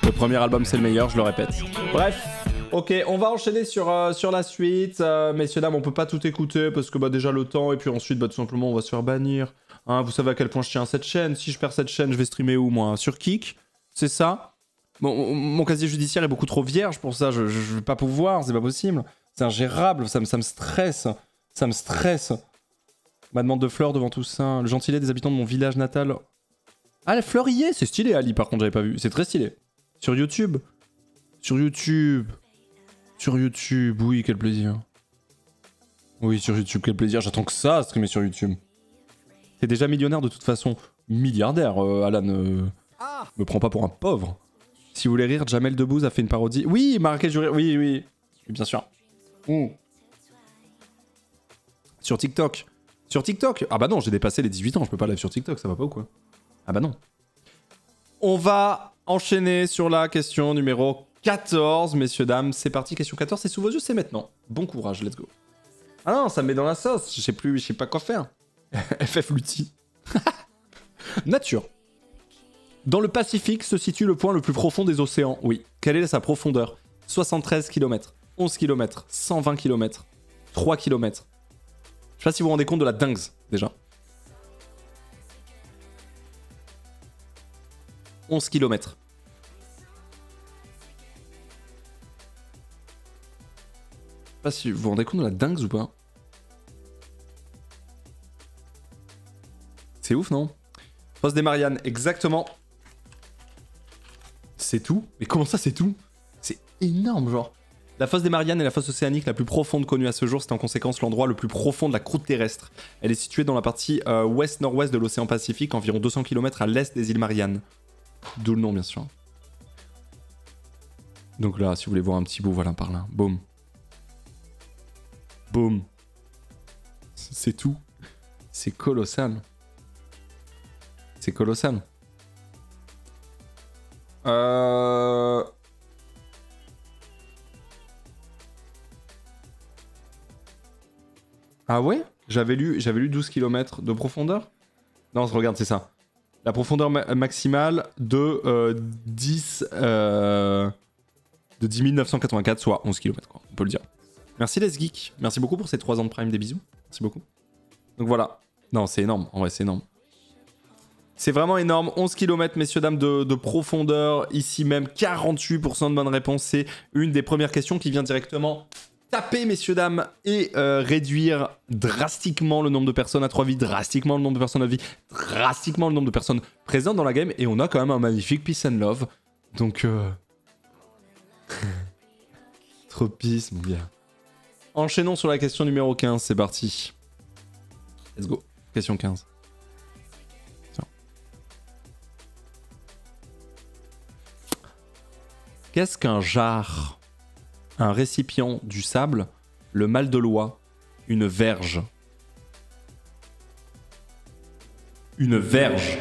Le premier album c'est le meilleur, je le répète. Bref, ok, on va enchaîner sur la suite. Messieurs, dames, on peut pas tout écouter parce que bah, déjà le temps, et puis ensuite bah, tout simplement on va se faire bannir. Hein, vous savez à quel point je tiens à cette chaîne. Si je perds cette chaîne, je vais streamer où moi? Sur Kik? C'est ça? Bon, mon casier judiciaire est beaucoup trop vierge pour ça, je vais pas pouvoir, c'est pas possible. C'est ingérable, ça me stresse. Ça me stresse. Ma demande de fleurs devant tout ça. Le gentilé des habitants de mon village natal. Ah, la fleur y est, c'est stylé Ali par contre, j'avais pas vu. C'est très stylé. Sur YouTube. Sur YouTube. Sur YouTube, oui, quel plaisir. Oui, sur YouTube, quel plaisir. J'attends que ça à streamer sur YouTube. T'es déjà millionnaire de toute façon. Milliardaire, Alan. Me prends pas pour un pauvre. Si vous voulez rire, Jamel Debbouze a fait une parodie. Oui, Marrakech du rire. Oui, oui. Oui, bien sûr. Sur TikTok. Sur TikTok. Ah bah non, j'ai dépassé les 18 ans. Je peux pas live sur TikTok, ça va pas ou quoi? Ah bah non. On va enchaîner sur la question numéro 14, messieurs, dames. C'est parti, question 14. C'est sous vos yeux, c'est maintenant. Bon courage, let's go. Ah non, ça me met dans la sauce. Je sais pas quoi faire. FF Lutti. Nature. Dans le Pacifique se situe le point le plus profond des océans. Oui. Quelle est sa profondeur? 73 km, 11 km, 120 km, 3 km. Je sais pas si vous vous rendez compte de la dingue, déjà. 11 km. Je sais pas si vous vous rendez compte de la dingue ou pas. C'est ouf, non? Fosse des Mariannes, exactement. C'est tout? Mais comment ça, c'est tout? C'est énorme, genre. La fosse des Mariannes est la fosse océanique la plus profonde connue à ce jour. C'est en conséquence l'endroit le plus profond de la croûte terrestre. Elle est située dans la partie ouest-nord-ouest de l'océan Pacifique, environ 200 km à l'est des îles Mariannes. D'où le nom, bien sûr. Donc là, si vous voulez voir un petit bout, voilà, par là. Boum. Boum. C'est tout. C'est colossal. C'est colossal. Ah ouais? J'avais lu 12 km de profondeur? Non, regarde, c'est ça. La profondeur maximale de 10 984, soit 11 km, quoi, on peut le dire. Merci Les Geeks. Merci beaucoup pour ces 3 ans de Prime, des bisous. Merci beaucoup. Donc voilà. Non, c'est énorme. En vrai, c'est énorme. C'est vraiment énorme. 11 km, messieurs, dames, de profondeur. Ici même, 48% de bonnes réponses. C'est une des premières questions qui vient directement taper, messieurs, dames, et réduire drastiquement le nombre de personnes à 3 vies, drastiquement le nombre de personnes à vie, drastiquement le nombre de personnes présentes dans la game. Et on a quand même un magnifique peace and love. Donc, trop peace, mon gars. Enchaînons sur la question numéro 15. C'est parti. Let's go. Question 15. Tiens. Qu'est-ce qu'un jarre? Un récipient, du sable, le mal de loi, une verge. Une verge.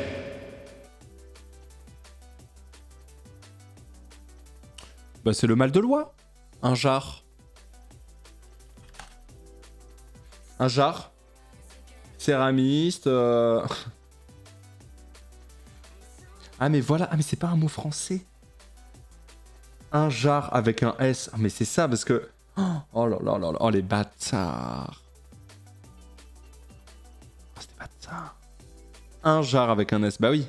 Bah c'est le mal de loi. Un jarre. Un jarre. Céramiste. Ah mais voilà, ah mais c'est pas un mot français. Un jarre avec un S. Ah mais c'est ça parce que... Oh là là là là. Oh les bâtards. Oh c'était bâtard. Un jarre avec un S. Bah oui.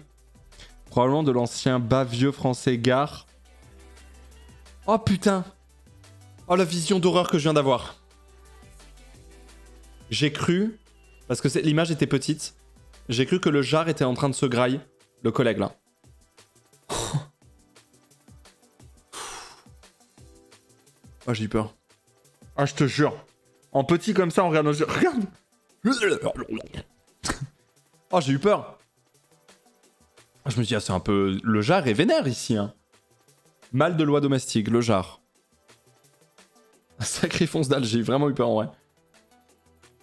Probablement de l'ancien bas vieux français gare. Oh putain. Oh la vision d'horreur que je viens d'avoir. J'ai cru... Parce que l'image était petite. J'ai cru que le jarre était en train de se grailler. Le collègue là. Oh, j'ai eu peur. Ah, je te jure. En petit comme ça, on regarde nos yeux. Regarde. Oh, j'ai eu peur. Je me dis, ah, c'est un peu... Le jarre est vénère ici. Hein. Mal de loi domestique, le jarre. Un sacré fonce dalle, j'ai vraiment eu peur en vrai.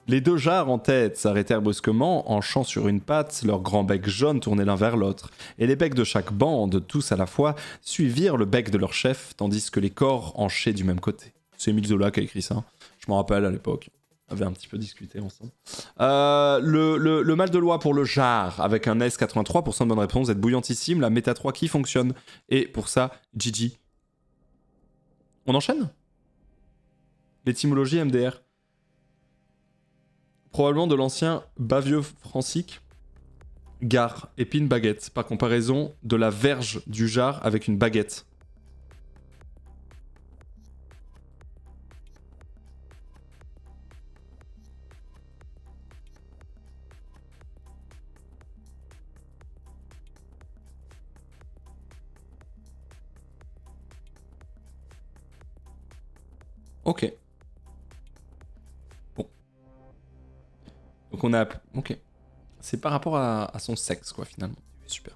Les deux jarres en tête s'arrêtèrent brusquement, enchant sur une patte, leurs grands becs jaunes tournés l'un vers l'autre, et les becs de chaque bande, tous à la fois, suivirent le bec de leur chef, tandis que les corps enchaient du même côté. C'est Émile Zola qui a écrit ça, je m'en rappelle à l'époque. On avait un petit peu discuté ensemble. Le mal de loi pour le jarre, avec un S, 83% de bonnes réponses, vous êtes bouillantissime, la méta 3 qui fonctionne, et pour ça, GG. On enchaîne? L'étymologie MDR. Probablement de l'ancien bavieux francique, gare, épine, baguette, par comparaison de la verge du jarre avec une baguette. Ok. Bon. Donc on a... Ok. C'est par rapport à son sexe, quoi, finalement. Super.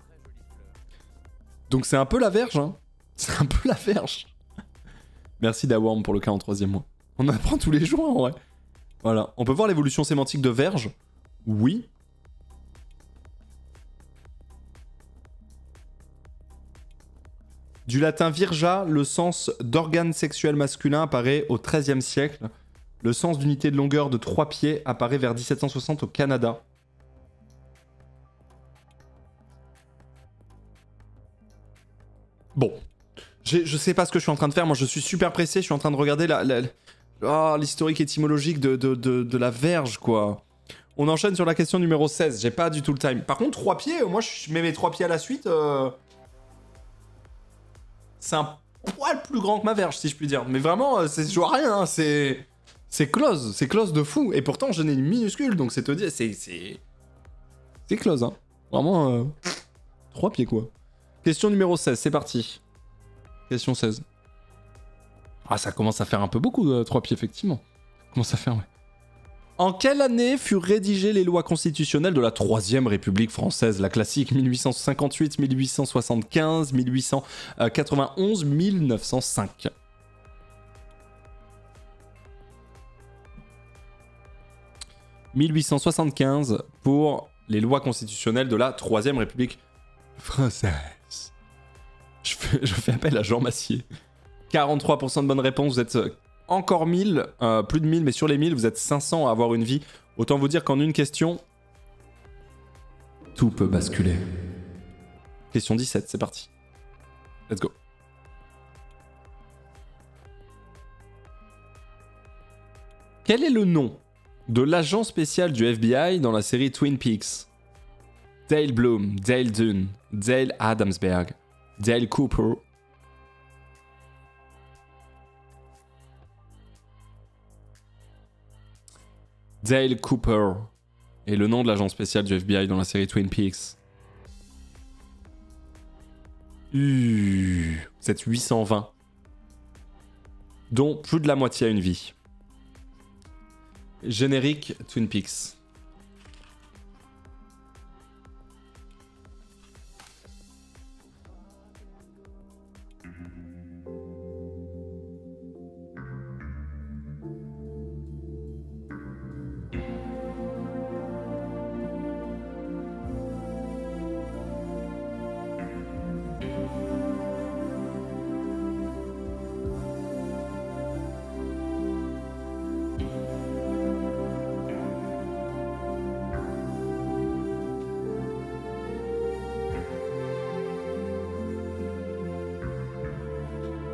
Donc c'est un peu la verge, hein. C'est un peu la verge. Merci Daworm pour le 43e mois. On apprend tous les jours, en vrai. Voilà. On peut voir l'évolution sémantique de verge. Oui. Du latin virga, le sens d'organe sexuel masculin apparaît au XIIIe siècle. Le sens d'unité de longueur de 3 pieds apparaît vers 1760 au Canada. Bon. Je sais pas ce que je suis en train de faire. Moi, je suis super pressé. Je suis en train de regarder l'historique étymologique de la verge, quoi. On enchaîne sur la question numéro 16. J'ai pas du tout le time. Par contre, 3 pieds, moi, je mets mes 3 pieds à la suite. C'est un poil plus grand que ma verge, si je puis dire. Mais vraiment, je vois rien. Hein. C'est close. C'est close de fou. Et pourtant, je n'ai une minuscule. Donc, c'est te dire. C'est close, hein. Vraiment, 3 pieds, quoi. Question numéro 16. C'est parti. Question 16. Ah, ça commence à faire un peu beaucoup, 3 pieds, effectivement. Commence à faire, ouais. En quelle année furent rédigées les lois constitutionnelles de la Troisième République française, la classique 1858, 1875, 1891, 1905? « 1875 pour les lois constitutionnelles de la Troisième République française. Je fais appel à Jean Massier. 43% de bonnes réponses, vous êtes encore 1000, plus de 1000, mais sur les 1000, vous êtes 500 à avoir une vie. Autant vous dire qu'en une question, tout peut basculer. Question 17, c'est parti. Let's go. Quel est le nom de l'agent spécial du FBI dans la série Twin Peaks? Dale Bloom, Dale Dunn, Dale Adamsberg, Dale Cooper. Dale Cooper est le nom de l'agent spécial du FBI dans la série Twin Peaks. Vous êtes 820. Dont plus de la moitié a une vie. Générique Twin Peaks.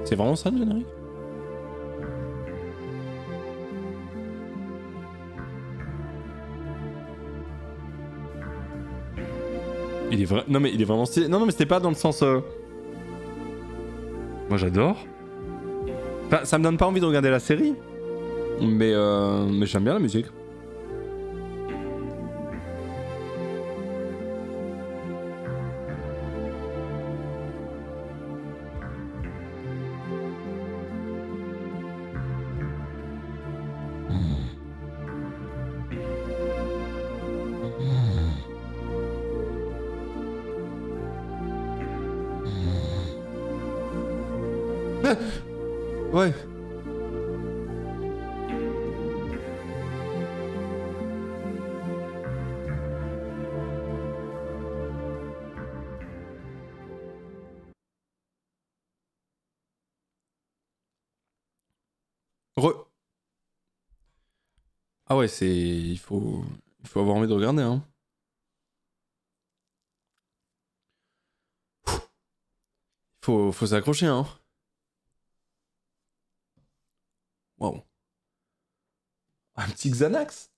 C'est vraiment ça le générique? Il est vrai. Non mais il est vraiment stylé. Non mais c'était pas dans le sens. Moi j'adore. Enfin, ça me donne pas envie de regarder la série, mais j'aime bien la musique. Ouais. Ah ouais, c'est... Il faut avoir envie de regarder, hein. Faut s'accrocher, hein. Wow. Un petit Xanax.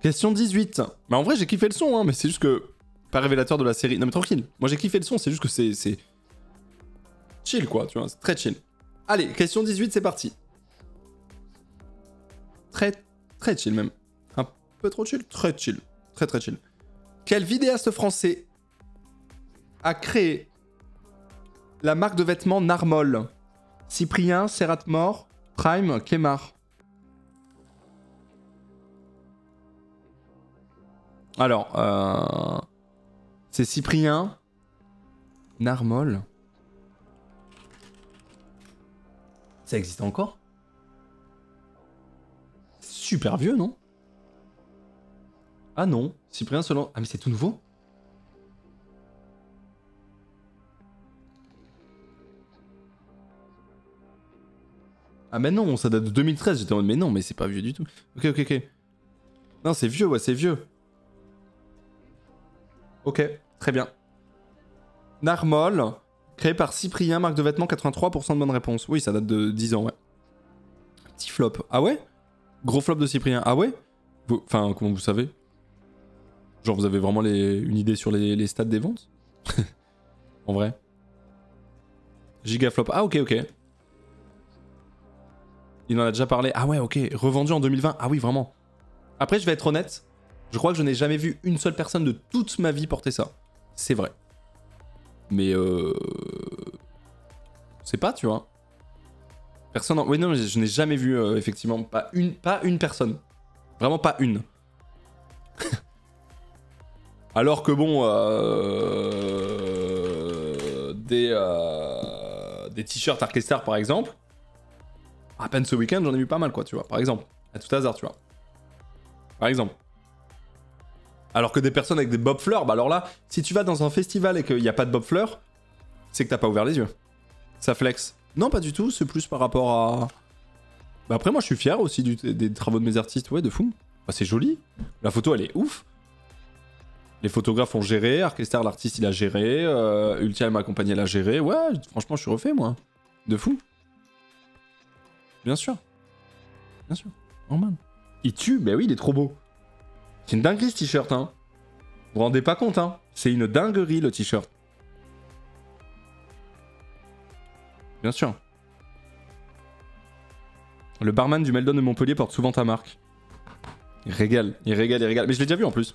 Question 18. Mais en vrai, j'ai kiffé le son, hein, mais c'est juste que... Pas révélateur de la série. Non mais tranquille. Moi j'ai kiffé le son, c'est juste que c'est... Chill, quoi, tu vois. C'est très chill. Allez, question 18, c'est parti. Très chill, même. Un peu trop chill. Très chill. Très chill. Quel vidéaste français a créé la marque de vêtements Narmol? Cyprien, Serratmore, Prime, Kemar. Alors, c'est Cyprien, Narmol. Ça existe encore? Super vieux, non? Ah non, Cyprien selon... Ah mais c'est tout nouveau? Ah mais non, ça date de 2013, j'étais en mode mais non, mais c'est pas vieux du tout. Ok. Non, c'est vieux, ouais, c'est vieux. Ok, très bien. Narmol, créé par Cyprien, marque de vêtements, 83% de bonnes réponses. Oui, ça date de 10 ans, ouais. Petit flop. Ah ouais? Gros flop de Cyprien. Ah ouais? Enfin, comment vous savez? Genre, vous avez vraiment une idée sur les stats des ventes? En vrai. Giga flop. Ah ok. Il en a déjà parlé. Ah ouais, ok. Revendu en 2020. Ah oui, vraiment. Après, je vais être honnête. Je crois que je n'ai jamais vu une seule personne de toute ma vie porter ça. C'est vrai. Mais c'est pas, tu vois. Personne. Oui, non, je n'ai jamais vu, effectivement, pas une personne. Vraiment pas une. Alors que bon, des t-shirts Arcestar par exemple, à peine ce week-end j'en ai vu pas mal quoi, tu vois, par exemple, à tout hasard, tu vois. Par exemple. Alors que des personnes avec des bob fleurs, bah alors là, si tu vas dans un festival et qu'il n'y a pas de bob fleurs, c'est que t'as pas ouvert les yeux. Ça flex. Non, pas du tout, c'est plus par rapport à... Bah après moi je suis fier aussi des travaux de mes artistes, ouais, de fou. Bah c'est joli, la photo elle est ouf. Les photographes ont géré, Arcestar l'artiste il a géré, Ultia m'a accompagné elle a géré, ouais, franchement je suis refait moi. De fou. Bien sûr. Bien sûr, normal. Il tue, bah oui il est trop beau. C'est une dinguerie ce t-shirt, hein. Vous vous rendez pas compte, hein. C'est une dinguerie le t-shirt. Bien sûr. Le barman du Meldon de Montpellier porte souvent ta marque. Il régale, il régale, il régale. Mais je l'ai déjà vu en plus.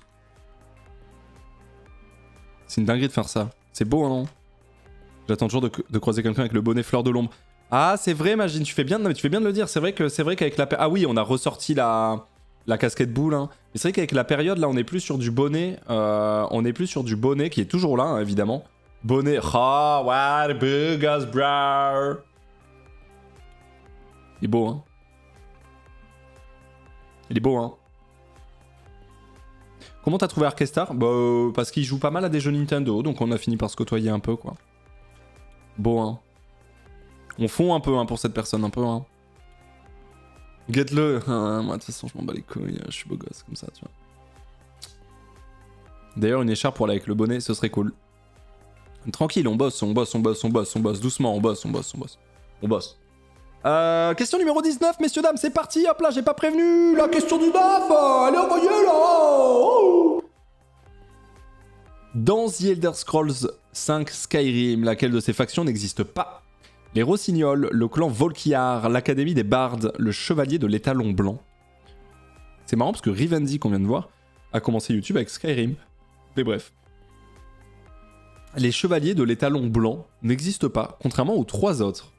C'est une dinguerie de faire ça. C'est beau, hein, non? J'attends toujours de croiser quelqu'un avec le bonnet fleur de l'ombre. Ah, c'est vrai, Magine, tu fais bien de le dire. C'est vrai qu'avec la... Ah oui, on a ressorti la casquette boule. Hein. Mais c'est vrai qu'avec la période, là, on est plus sur du bonnet. On est plus sur du bonnet qui est toujours là, hein, évidemment. Bonnet. Ah, what a big ass bra. Il est beau, hein. Il est beau, hein. Comment t'as trouvé Arcestar? Bah, parce qu'il joue pas mal à des jeux Nintendo, donc on a fini par se côtoyer un peu, quoi. Beau, hein. On fond un peu, hein, pour cette personne, un peu, hein. Get-le. Moi, de toute façon, je m'en bats les couilles, je suis beau gosse, comme ça, tu vois. D'ailleurs, une écharpe pour aller avec le bonnet, ce serait cool. Tranquille, on bosse, doucement, on bosse. On bosse. Question numéro 19, messieurs, dames, c'est parti, hop là, j'ai pas prévenu. La question 19, elle est envoyée là. Oh. Dans The Elder Scrolls 5 Skyrim, laquelle de ces factions n'existe pas? Les Rossignols, le clan Volkiar, l'Académie des Bardes, le Chevalier de l'Étalon Blanc. C'est marrant parce que Rivendi, qu'on vient de voir, a commencé YouTube avec Skyrim. Mais bref. Les Chevaliers de l'Étalon Blanc n'existent pas, contrairement aux 3 autres.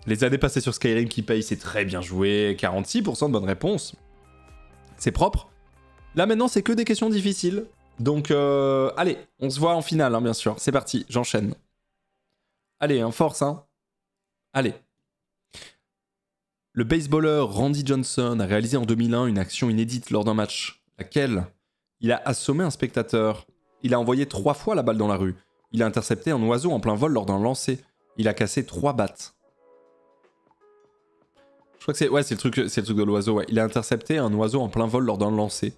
Les années passées sur Skyrim qui payent, c'est très bien joué. 46% de bonnes réponses. C'est propre. Là maintenant, c'est que des questions difficiles. Donc, allez, on se voit en finale, hein, bien sûr. C'est parti, j'enchaîne. Allez, hein, force, hein. Allez. Le baseballeur Randy Johnson a réalisé en 2001 une action inédite lors d'un match. Laquelle? Il a assommé un spectateur. Il a envoyé 3 fois la balle dans la rue. Il a intercepté un oiseau en plein vol lors d'un lancer. Il a cassé 3 battes. Je crois que c'est... Ouais, c'est le truc de l'oiseau, ouais. Il a intercepté un oiseau en plein vol lors d'un lancer.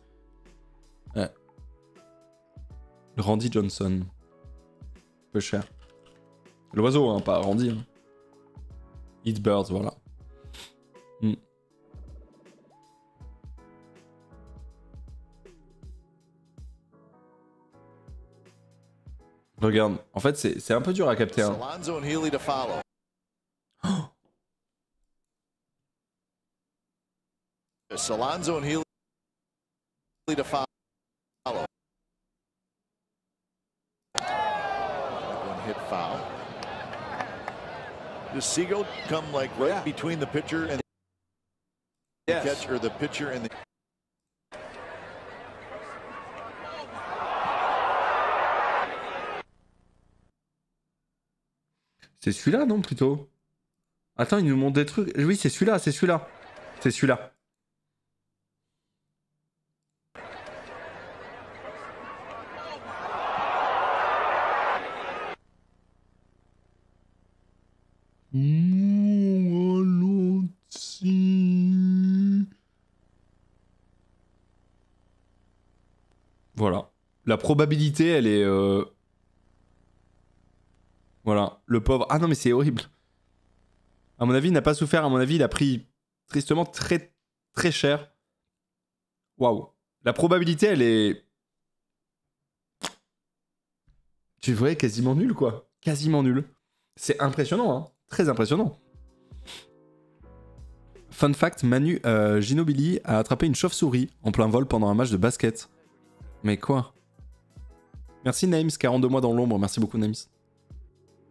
Ouais. Randy Johnson. Peu cher. L'oiseau, hein, pas Randy. Hein. Eat Birds, voilà. Regarde, en fait, c'est un peu dur à capter. Hein. Alonso and Healy to follow. Alonso and Healy to follow. One hit foul. Does Seagull come like right between the pitcher and the catch, or the pitcher and the... C'est celui-là, non, plutôt? Attends, il nous montre des trucs. Oui, c'est celui-là, c'est celui-là. C'est celui-là. Voilà. La probabilité, elle est... Voilà. Le pauvre... Ah non, mais c'est horrible. À mon avis, il n'a pas souffert. À mon avis, il a pris tristement très, très cher. Waouh. La probabilité, elle est... Tu vois, quasiment nulle, quoi. Quasiment nulle. C'est impressionnant, hein. Très impressionnant. Fun fact, Manu Ginobili a attrapé une chauve-souris en plein vol pendant un match de basket. Mais quoi? Merci Names, 42 mois dans l'ombre. Merci beaucoup Names.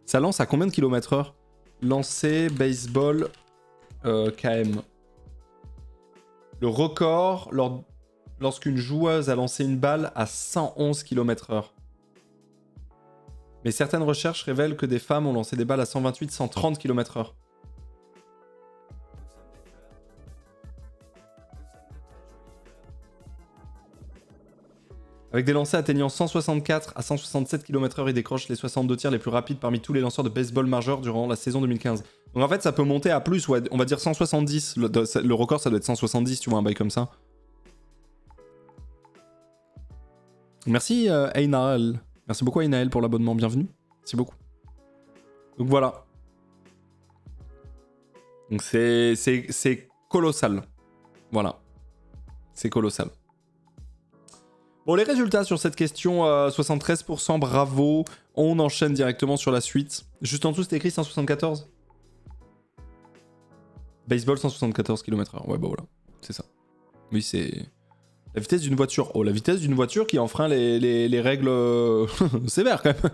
Ça lance à combien de kilomètres/heure? Lancer, baseball, KM. Le record lorsqu'une joueuse a lancé une balle à 111 km/h. Mais certaines recherches révèlent que des femmes ont lancé des balles à 128-130 km/h. Avec des lancers atteignant 164 à 167 km/h, il décroche les 62 tirs les plus rapides parmi tous les lanceurs de baseball majeurs durant la saison 2015. Donc en fait, ça peut monter à plus, ouais, on va dire 170. Le record, ça doit être 170, tu vois, un bail comme ça. Merci Einael. Merci beaucoup Einael pour l'abonnement, bienvenue. Merci beaucoup. Donc voilà. Donc c'est colossal. Voilà. C'est colossal. Bon, les résultats sur cette question, 73%, bravo. On enchaîne directement sur la suite. Juste en dessous, c'était écrit 174. Baseball, 174 km/h. Ouais, bah voilà, c'est ça. Oui, c'est... La vitesse d'une voiture. Oh, la vitesse d'une voiture qui enfreint les règles sévères, quand même.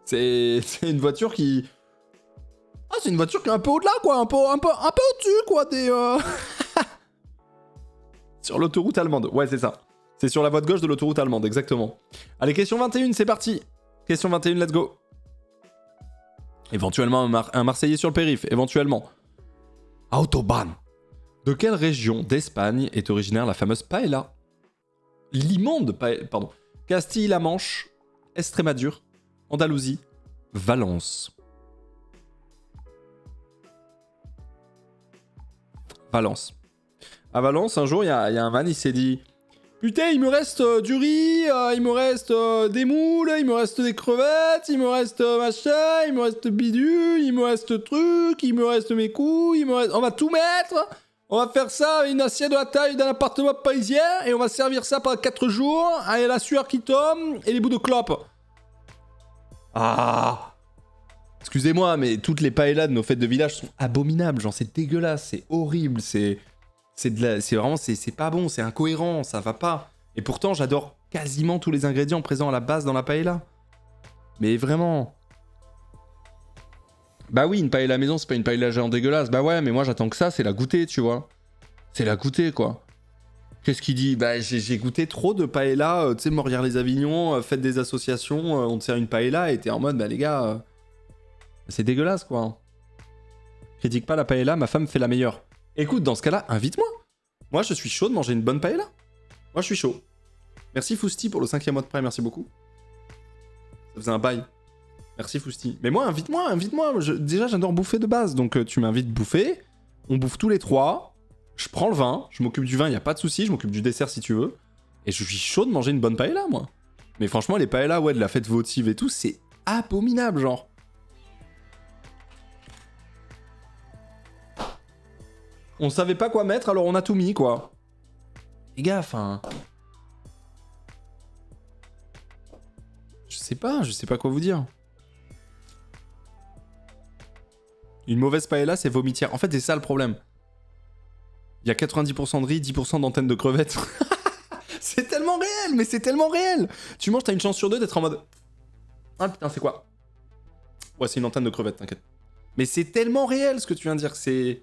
C'est une voiture qui... Ah, c'est une voiture qui est un peu au-delà, quoi. Un peu au-dessus, quoi, des... Sur l'autoroute allemande. Ouais, c'est ça. C'est sur la voie de gauche de l'autoroute allemande, exactement. Allez, question 21, c'est parti. Question 21, let's go. Éventuellement, un Marseillais sur le périph'. Éventuellement. Autobahn. De quelle région d'Espagne est originaire la fameuse paella? L'immonde paella, pardon. Castille-La Manche, Estrémadure, Andalousie, Valence. Valence. À Valence, un jour, il y a un man, il s'est dit « Putain, il me reste du riz, il me reste des moules, il me reste des crevettes, il me reste machin, il me reste bidule, il me reste truc, il me reste mes couilles, il me reste... On va tout mettre, on va faire ça, une assiette de la taille d'un appartement parisien, et on va servir ça pendant 4 jours, avec la sueur qui tombe, et les bouts de clope. » Ah, excusez-moi, mais toutes les paellas de nos fêtes de village sont abominables, genre c'est dégueulasse, c'est horrible, c'est vraiment, c'est pas bon, c'est incohérent, ça va pas. Et pourtant, j'adore quasiment tous les ingrédients présents à la base dans la paella. Mais vraiment... Bah oui, une paella à la maison, c'est pas une paella géante dégueulasse. Bah ouais, mais moi j'attends que ça, c'est la goûter, tu vois. C'est la goûter, quoi. Qu'est-ce qu'il dit? Bah j'ai goûté trop de paella, tu sais, Morières-les-Avignon, faites des associations, on te sert une paella, et t'es en mode, bah les gars, c'est dégueulasse, quoi. Critique pas la paella, ma femme fait la meilleure. Écoute, dans ce cas-là, invite-moi. Moi, je suis chaud de manger une bonne paella. Moi, je suis chaud. Merci Fousti pour le 5e mois de prêt, merci beaucoup. Ça faisait un bail. Merci Fousti. Mais moi, invite-moi. Déjà, j'adore bouffer de base, donc tu m'invites bouffer. On bouffe tous les 3. Je prends le vin. Je m'occupe du vin, y a pas de souci. Je m'occupe du dessert si tu veux. Et je suis chaud de manger une bonne paella, moi. Mais franchement, les paellas, ouais, de la fête votive et tout, c'est abominable, genre. On savait pas quoi mettre, alors on a tout mis, quoi. Les gars, enfin... Je sais pas quoi vous dire. Une mauvaise paella, c'est vomitière. En fait, c'est ça le problème. Il y a 90% de riz, 10% d'antennes de crevettes. C'est tellement réel, mais c'est tellement réel. Tu manges, t'as une chance sur 2 d'être en mode... Ah putain, c'est quoi? Ouais, c'est une antenne de crevettes, t'inquiète. Mais c'est tellement réel ce que tu viens de dire, c'est...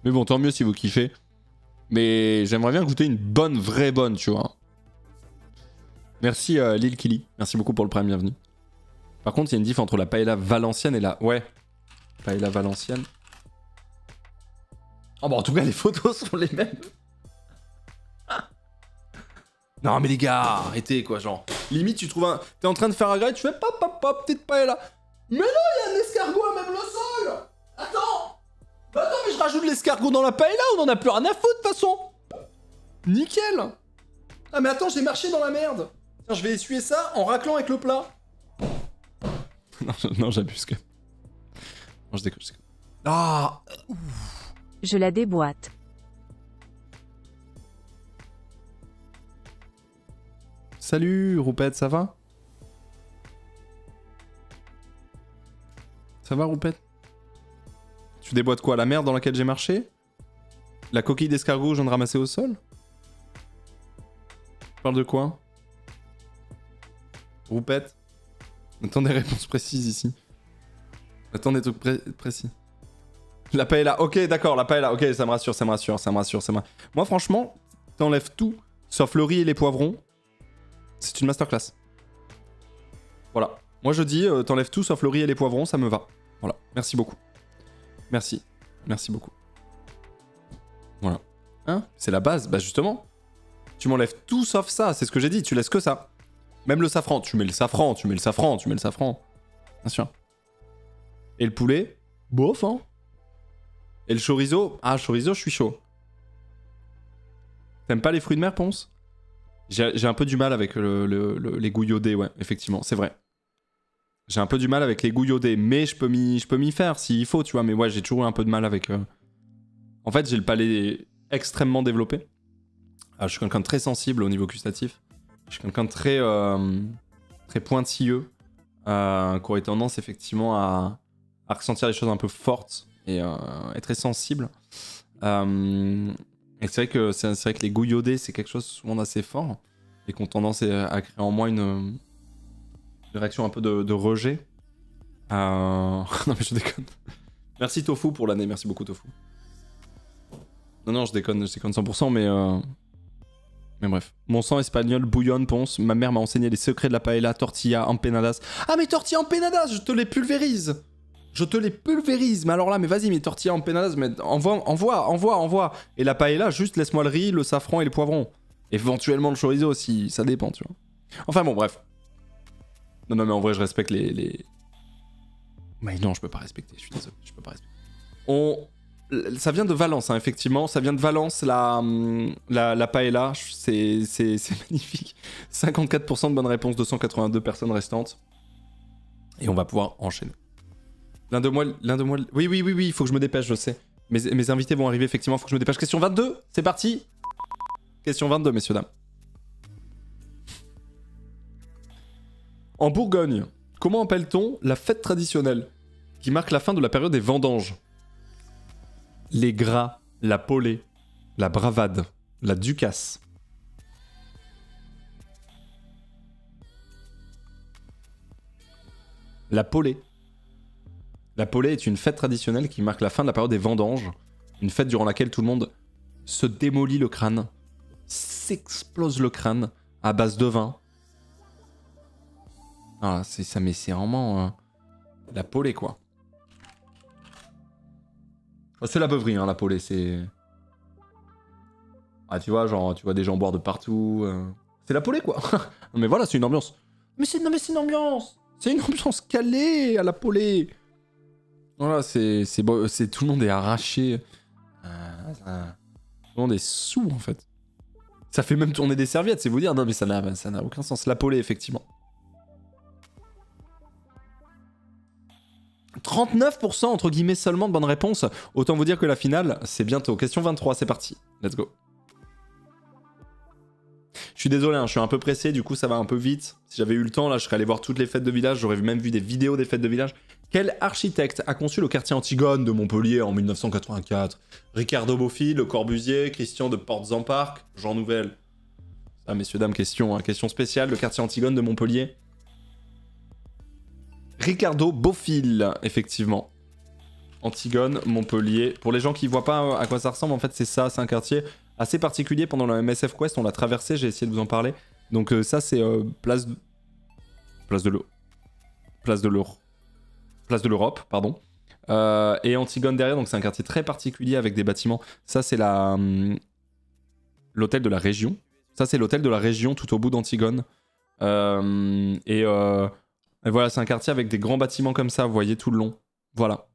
Mais bon, tant mieux si vous kiffez. Mais j'aimerais bien goûter une bonne, vraie bonne, tu vois. Merci Lil Kili. Merci beaucoup pour le prime, bienvenue. Par contre, il y a une diff entre la paella valencienne et la... Ouais. Paella valencienne. Oh bah en tout cas, les photos sont les mêmes. Non mais les gars, arrêtez quoi, genre. Limite, tu trouves un... T'es en train de faire un grès, tu fais pop, petite paella. Mais non, il y a un escargot à même le sol. Attends. Bah attends, mais je rajoute l'escargot dans la paella, on en a plus rien à foutre de toute façon. Nickel. Ah mais attends, j'ai marché dans la merde. Tiens, je vais essuyer ça en raclant avec le plat. Non, j'abuse que... Non, je déconne. Ah. Je la déboîte. Salut Roupette, ça va? Ça va Roupette? Tu déboîtes quoi? La merde dans laquelle j'ai marché? La coquille d'escargot que je viens de ramasser au sol? Tu parles de quoi? Roupette. Attends des réponses précises ici. Attends des trucs précis. La paella, ok, d'accord, la paella, ok, ça me rassure, ça me rassure, ça me rassure, ça me... Moi, franchement, t'enlèves tout, sauf le riz et les poivrons. C'est une masterclass. Voilà. Moi, je dis, t'enlèves tout, sauf le riz et les poivrons, ça me va. Voilà. Merci beaucoup. Merci. Merci beaucoup. Voilà. Hein? C'est la base, bah justement. Tu m'enlèves tout sauf ça, c'est ce que j'ai dit, tu laisses que ça. Même le safran, tu mets le safran, tu mets le safran, tu mets le safran. Bien sûr. Et le poulet, bof, hein. Et le chorizo, ah, chorizo, je suis chaud. T'aimes pas les fruits de mer, Ponce? J'ai un peu du mal avec les gouillotés, ouais, effectivement, c'est vrai. J'ai un peu du mal avec les gouillotés, mais je peux m'y faire s'il faut, tu vois. Mais ouais, j'ai toujours eu un peu de mal avec... En fait, j'ai le palais extrêmement développé. Alors, je suis quelqu'un de très sensible au niveau gustatif. Je suis quelqu'un de très, très pointilleux, qui aurait tendance effectivement à ressentir les choses un peu fortes et très sensible. Et c'est vrai que les gouillotés, c'est quelque chose souvent d'assez fort et qui ont tendance à créer en moi une réaction un peu de rejet. Non mais je déconne. Merci Tofu pour l'année, merci beaucoup Tofu. Non, je déconne 100%, mais bref. Mon sang espagnol bouillonne, Ponce. Ma mère m'a enseigné les secrets de la paella, tortilla, empanadas. Ah, mais tortilla empanadas, je te les pulvérise. Je te les pulvérise. Mais alors là, mais vas-y, mais tortilla empanadas, mais envoie. Et la paella, juste laisse-moi le riz, le safran et les poivrons. Éventuellement le chorizo aussi, ça dépend, tu vois. Enfin bon, bref. Non, mais en vrai, je respecte les... Mais non, je peux pas respecter, je suis désolé, je peux pas respecter. Ça vient de Valence, hein, effectivement. Ça vient de Valence, la paella. C'est magnifique. 54% de bonnes réponses, 282 personnes restantes. Et on va pouvoir enchaîner. L'un de moi... Oui, il faut que je me dépêche, je sais. Mes invités vont arriver, effectivement, il faut que je me dépêche. Question 22, c'est parti. Question 22, messieurs, dames. En Bourgogne, comment appelle-t-on la fête traditionnelle qui marque la fin de la période des vendanges? Les gras, la polée, la bravade, la ducasse. La polée. La polée est une fête traditionnelle qui marque la fin de la période des vendanges. Une fête durant laquelle tout le monde se démolit le crâne, s'explose le crâne à base de vin. Ah, c'est ça, mais c'est vraiment la polée, quoi. C'est la beuverie, hein, la polée, c'est... Ah, tu vois, genre, tu vois des gens boire de partout. C'est la polée, quoi. Mais voilà, c'est une ambiance. Mais c'est une ambiance. C'est une ambiance calée à la polée. Voilà, c'est tout le monde est arraché. Tout le monde est sous, en fait. Ça fait même tourner des serviettes, c'est vous dire. Non, mais ça n'a aucun sens. La polée, effectivement. 39% entre guillemets seulement de bonnes réponses. Autant vous dire que la finale, c'est bientôt. Question 23, c'est parti. Let's go. Je suis désolé, hein, je suis un peu pressé, du coup ça va un peu vite. Si j'avais eu le temps, là, je serais allé voir toutes les fêtes de village. J'aurais même vu des vidéos des fêtes de village. Quel architecte a conçu le quartier Antigone de Montpellier en 1984? Ricardo Bofill, Le Corbusier, Christian de Portes-en-Parc, Jean Nouvel. Ah, messieurs, dames, question, hein, question spéciale. Le quartier Antigone de Montpellier. Ricardo Bofill, effectivement. Antigone, Montpellier. Pour les gens qui voient pas à quoi ça ressemble, en fait, c'est ça. C'est un quartier assez particulier. Pendant le MSF Quest, on l'a traversé. J'ai essayé de vous en parler. Donc ça, c'est place de l'Europe, pardon. Et Antigone derrière, donc c'est un quartier très particulier avec des bâtiments. Ça, c'est l'hôtel de la région. Ça, c'est l'hôtel de la région tout au bout d'Antigone. Et voilà, c'est un quartier avec des grands bâtiments comme ça, vous voyez, tout le long. Voilà.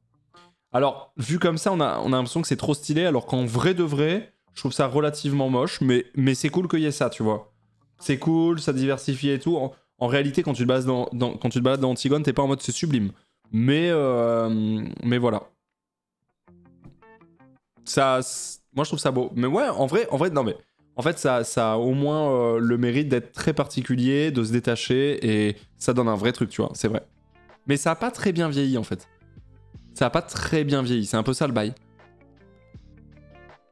Alors, vu comme ça, on a l'impression que c'est trop stylé, alors qu'en vrai de vrai, je trouve ça relativement moche, mais c'est cool qu'il y ait ça, tu vois. C'est cool, ça diversifie et tout. En réalité, quand tu te balades dans Antigone, t'es pas en mode c'est sublime. Mais voilà. Ça, moi, je trouve ça beau. Mais ouais, en vrai, non mais... En fait, ça a au moins le mérite d'être très particulier, de se détacher, et ça donne un vrai truc, tu vois, c'est vrai. Mais ça a pas très bien vieilli, en fait. Ça a pas très bien vieilli, c'est un peu ça le bail.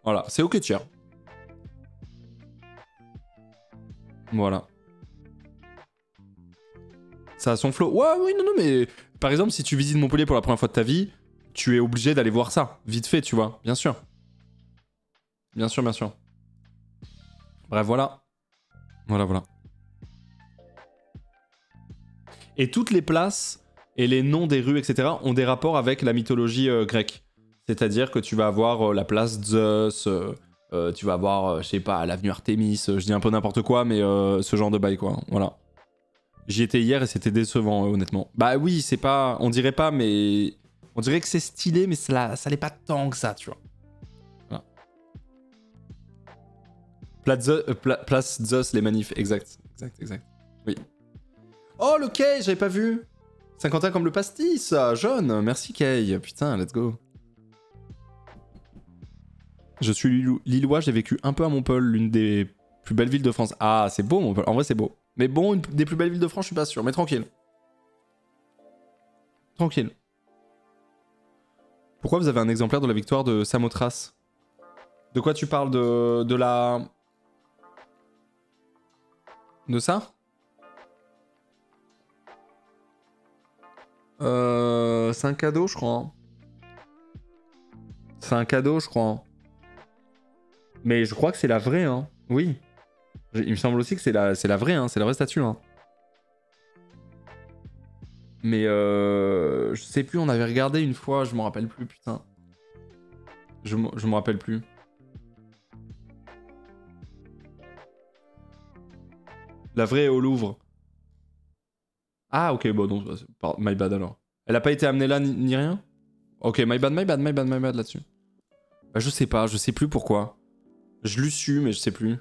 Voilà, c'est ok tiers. Voilà. ça a son flow. Ouais, oui, non, mais par exemple, si tu visites Montpellier pour la première fois de ta vie, tu es obligé d'aller voir ça, vite fait, tu vois, bien sûr. Bien sûr, bien sûr. Bref, voilà. Voilà. Et toutes les places et les noms des rues, etc., ont des rapports avec la mythologie grecque. C'est-à-dire que tu vas avoir la place Zeus, tu vas avoir, je sais pas, l'avenue Artémis, je dis un peu n'importe quoi, mais ce genre de bail, quoi. Voilà. J'y étais hier et c'était décevant, honnêtement. Bah oui, c'est pas... On dirait pas, mais... On dirait que c'est stylé, mais ça l'est pas tant que ça, tu vois. Voilà. Place Zeus, les manifs, exact. Oui. Oh, le Kay, j'avais pas vu. Saint-Quentin comme le pastis, jaune. Merci, Kay. Putain, let's go. Je suis Lillois, j'ai vécu un peu à Montpellier, l'une des plus belles villes de France. Ah, c'est beau, Montpellier. En vrai, c'est beau. Mais bon, une des plus belles villes de France, je suis pas sûr. Mais tranquille. Tranquille. Pourquoi vous avez un exemplaire de la victoire de Samothrace? De quoi tu parles? De la... De ça? C'est un cadeau, je crois. C'est un cadeau, je crois. Mais je crois que c'est la vraie, hein. Oui. Il me semble aussi que c'est la vraie, hein. C'est la vraie statue, hein. Mais je sais plus, on avait regardé une fois, je m'en rappelle plus, putain. Je me rappelle plus. La vraie est au Louvre. Ah, ok, bon, non, my bad alors. Elle a pas été amenée là ni rien? Ok, my bad là-dessus. Bah, je sais pas, je sais plus pourquoi. Je l'ai su, mais je sais plus.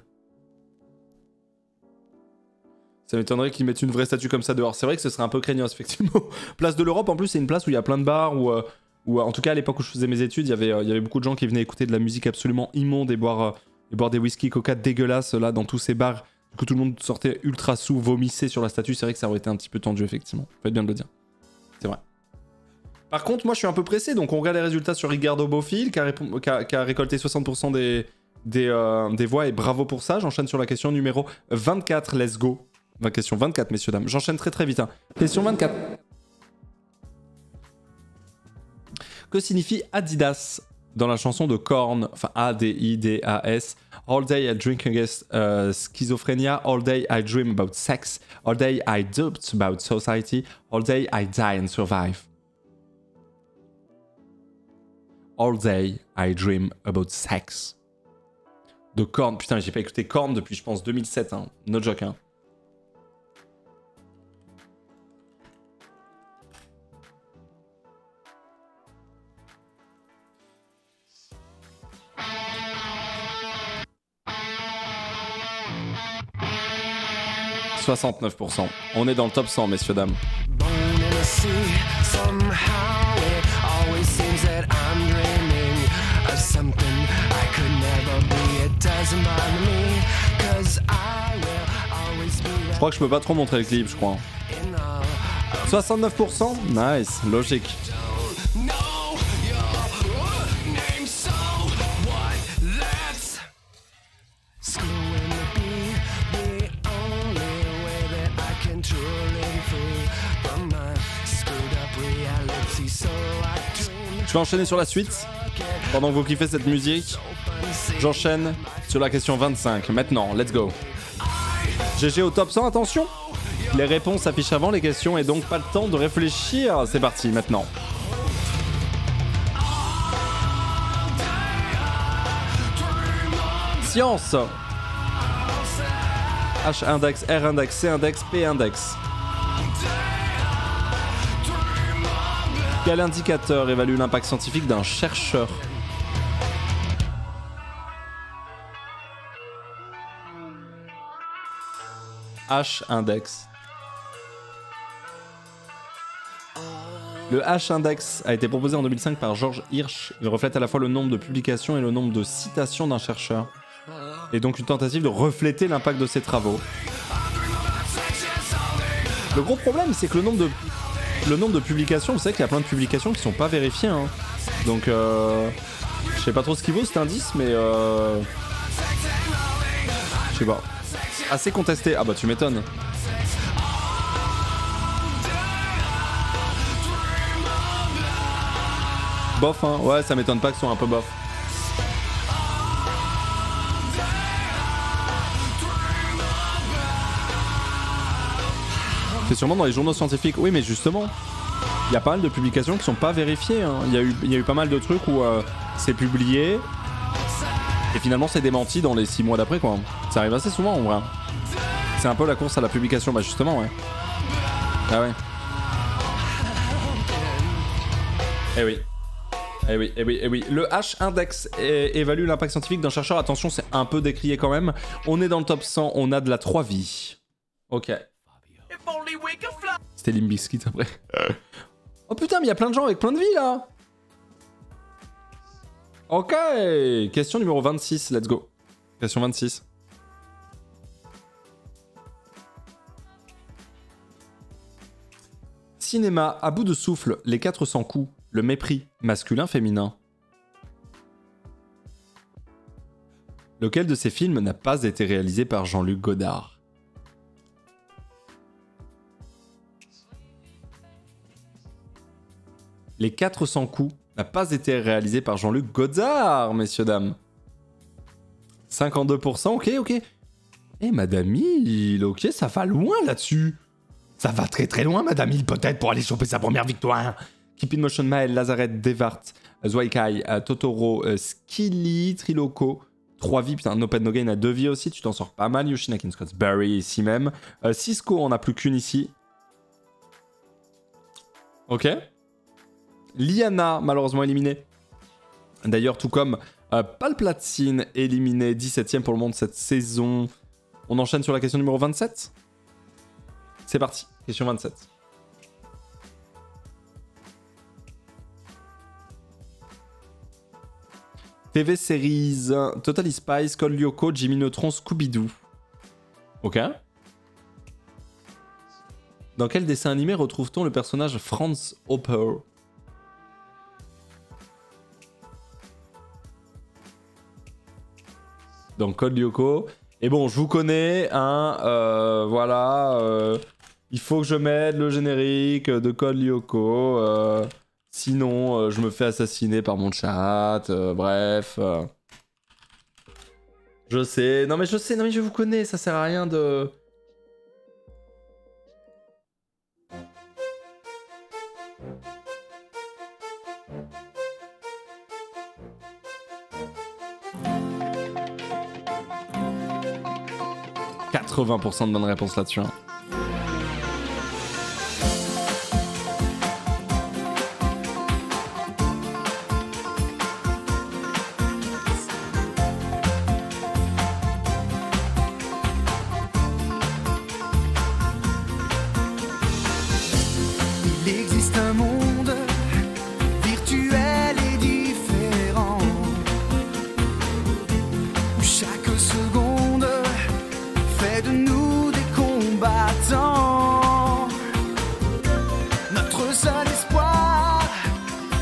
Ça m'étonnerait qu'ils mettent une vraie statue comme ça dehors. C'est vrai que ce serait un peu craignos, effectivement. Place de l'Europe, en plus, c'est une place où il y a plein de bars, où en tout cas, à l'époque où je faisais mes études, il y avait beaucoup de gens qui venaient écouter de la musique absolument immonde et boire des whisky coca dégueulasses là dans tous ces bars. Du coup, tout le monde sortait ultra sous, vomissait sur la statue. C'est vrai que ça aurait été un petit peu tendu, effectivement. Faites bien de le dire. C'est vrai. Par contre, moi, je suis un peu pressé. Donc, on regarde les résultats sur Ricardo Bofill, qui a récolté 60% des voix. Et bravo pour ça. J'enchaîne sur la question numéro 24. Let's go. Question 24, messieurs, dames. J'enchaîne très, très vite. Hein. Question 24. Que signifie Adidas dans la chanson de Korn, enfin A-D-I-D-A-S, All day I drink against schizophrenia, all day I dream about sex, all day I doubt about society, all day I die and survive. All day I dream about sex. De Korn, putain, j'ai pas écouté Korn depuis, je pense, 2007, hein. No joke, hein. « 69%. On est dans le top 100, messieurs, dames. Je crois que je peux pas trop montrer le clip, je crois. 69%? Nice, logique. Je vais enchaîner sur la suite. Pendant que vous kiffez cette musique, j'enchaîne sur la question 25. Maintenant, let's go. GG au top 100, attention. Les réponses s'affichent avant les questions et donc pas le temps de réfléchir. C'est parti, maintenant. Science. H-index, R-index, C-index, P-index. Quel indicateur évalue l'impact scientifique d'un chercheur? H-index. Le H-index a été proposé en 2005 par George Hirsch. Il reflète à la fois le nombre de publications et le nombre de citations d'un chercheur. Et donc une tentative de refléter l'impact de ses travaux. Le gros problème, c'est que le nombre de publications, vous savez qu'il y a plein de publications qui sont pas vérifiées, hein. Donc je sais pas trop ce qu'il vaut cet indice, mais je sais pas. Assez contesté. Ah bah tu m'étonnes. Bof, hein. Ouais, ça m'étonne pas que ce soit un peu bof. C'est sûrement dans les journaux scientifiques. Oui, mais justement, il y a pas mal de publications qui sont pas vérifiées. Hein. Il y a eu pas mal de trucs où c'est publié et finalement c'est démenti dans les 6 mois d'après, quoi. Ça arrive assez souvent en vrai. C'est un peu la course à la publication. Bah justement, ouais. Ah ouais. Eh oui. Eh oui, eh oui, eh oui. Le H-index évalue l'impact scientifique d'un chercheur. Attention, c'est un peu décrié quand même. On est dans le top 100, on a de la 3 vies. Ok. C'était Limp Bizkit après. Oh putain, mais il y a plein de gens avec plein de vies là. Ok. Question numéro 26, let's go. Question 26. Cinéma, à bout de souffle, les 400 coups, le mépris, masculin-féminin. Lequel de ces films n'a pas été réalisé par Jean-Luc Godard? Les 400 coups n'a pas été réalisé par Jean-Luc Godard, messieurs, dames. 52%, ok, ok. Eh, Madame Hill, ok, ça va loin là-dessus. Ça va très très loin, Madame Hill, peut-être, pour aller choper sa première victoire. Keep in Motion, Maël, Lazareth, Devart, Zwaikai, Totoro, Skilly, Triloco. 3 vies, putain, Open No Gain a 2 vies aussi, tu t'en sors pas mal. Yoshinakin Scotsbury ici même. Cisco, on n'a plus qu'une ici. Ok. Liana, malheureusement éliminée. D'ailleurs, tout comme Palpatine, éliminé 17ème pour le monde cette saison. On enchaîne sur la question numéro 27. C'est parti, question 27. TV Series, Totally Spies, Code Lyoko, Jimmy Neutron, Scooby-Doo. Ok. Dans quel dessin animé retrouve-t-on le personnage Franz Hopper? Donc Code Lyoko. Et bon, je vous connais, hein, voilà. Il faut que je mette le générique de Code Lyoko. Sinon, je me fais assassiner par mon chat. Bref. Je sais. Non mais je sais, non mais je vous connais, ça sert à rien de... « 80% de bonnes réponses là-dessus. Hein. Il existe un monde virtuel et différent où chaque seconde fait de nous des combattants. Notre seul espoir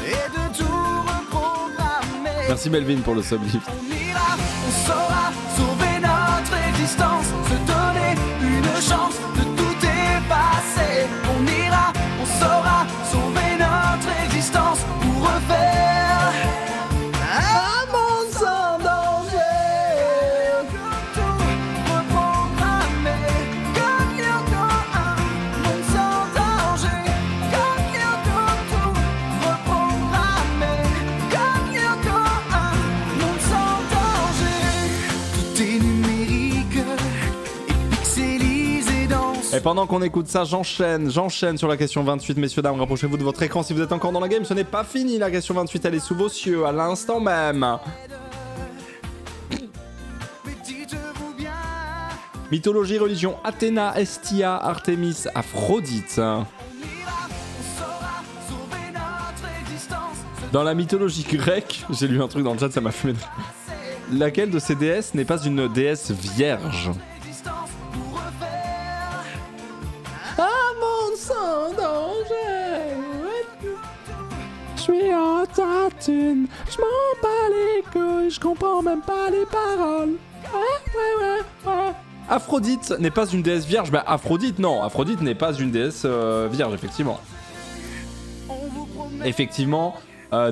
est de tout reprogrammer. Merci Melvin pour le sublift. On ira, on saura sauver notre existence, se donner une chance de tout effacer. On ira, on saura sauver notre existence pour refaire un monde sans danger. Tout reprogrammer, comme Lyoko, un monde sans danger. Comme Lyoko, tout reprogrammer, comme Lyoko, un monde sans danger. Tout est numérique et pixelisé dans Et pendant qu'on écoute ça, j'enchaîne sur la question 28, messieurs, dames, rapprochez-vous de votre écran si vous êtes encore dans la game, ce n'est pas fini, la question 28, elle est sous vos cieux, à l'instant même. Mythologie, religion, Athéna, Estia, Artémis, Aphrodite. Dans la mythologie grecque, j'ai lu un truc dans le chat, ça m'a fumé de rire. Laquelle de ces déesses n'est pas une déesse vierge? Un monde sans danger. Je suis en tartine, je m'en bats les couilles, je comprends même pas les paroles. Ouais. Aphrodite n'est pas une déesse vierge. Bah Aphrodite, non, Aphrodite n'est pas une déesse vierge, effectivement. Effectivement,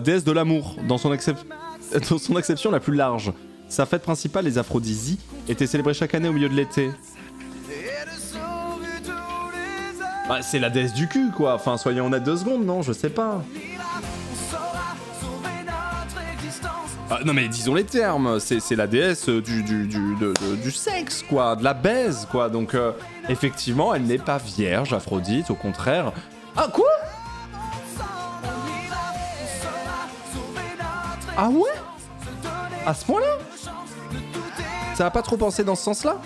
Déesse de l'amour, dans son acception la plus large. Sa fête principale, les aphrodisies, était célébrée chaque année au milieu de l'été. Bah, c'est la déesse du cul, quoi. Enfin, soyons honnêtes 2 secondes, non? Je sais pas. Non mais disons les termes, c'est la déesse du sexe, quoi, de la baise, quoi. Donc, effectivement, elle n'est pas vierge, Aphrodite, au contraire. Ah, quoi? Ah ouais? À ce point-là? Ça a pas trop pensé dans ce sens-là?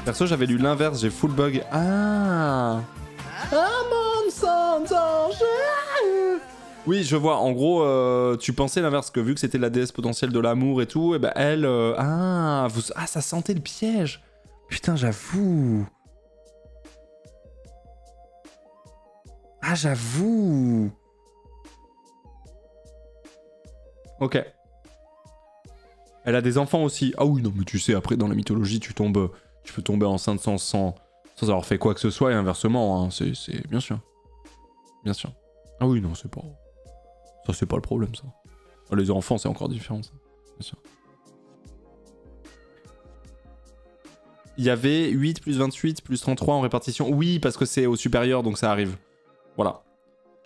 Perso, j'avais lu l'inverse, j'ai full bug. Ah! Oui, je vois. En gros, tu pensais l'inverse, que vu que c'était la déesse potentielle de l'amour et tout, et ben elle... ça sentait le piège. Putain, j'avoue. Ah, j'avoue. Ok. Elle a des enfants aussi. Ah oui, non, mais tu sais, après, dans la mythologie, tu peux tomber enceinte sans avoir fait quoi que ce soit, et inversement, hein. C'est bien sûr. Bien sûr. Ah oui, non, c'est pas... Ça, c'est pas le problème, ça. Les enfants, c'est encore différent, ça. Bien sûr. Il y avait 8 plus 28 plus 33 en répartition. Oui, parce que c'est au supérieur, donc ça arrive. Voilà.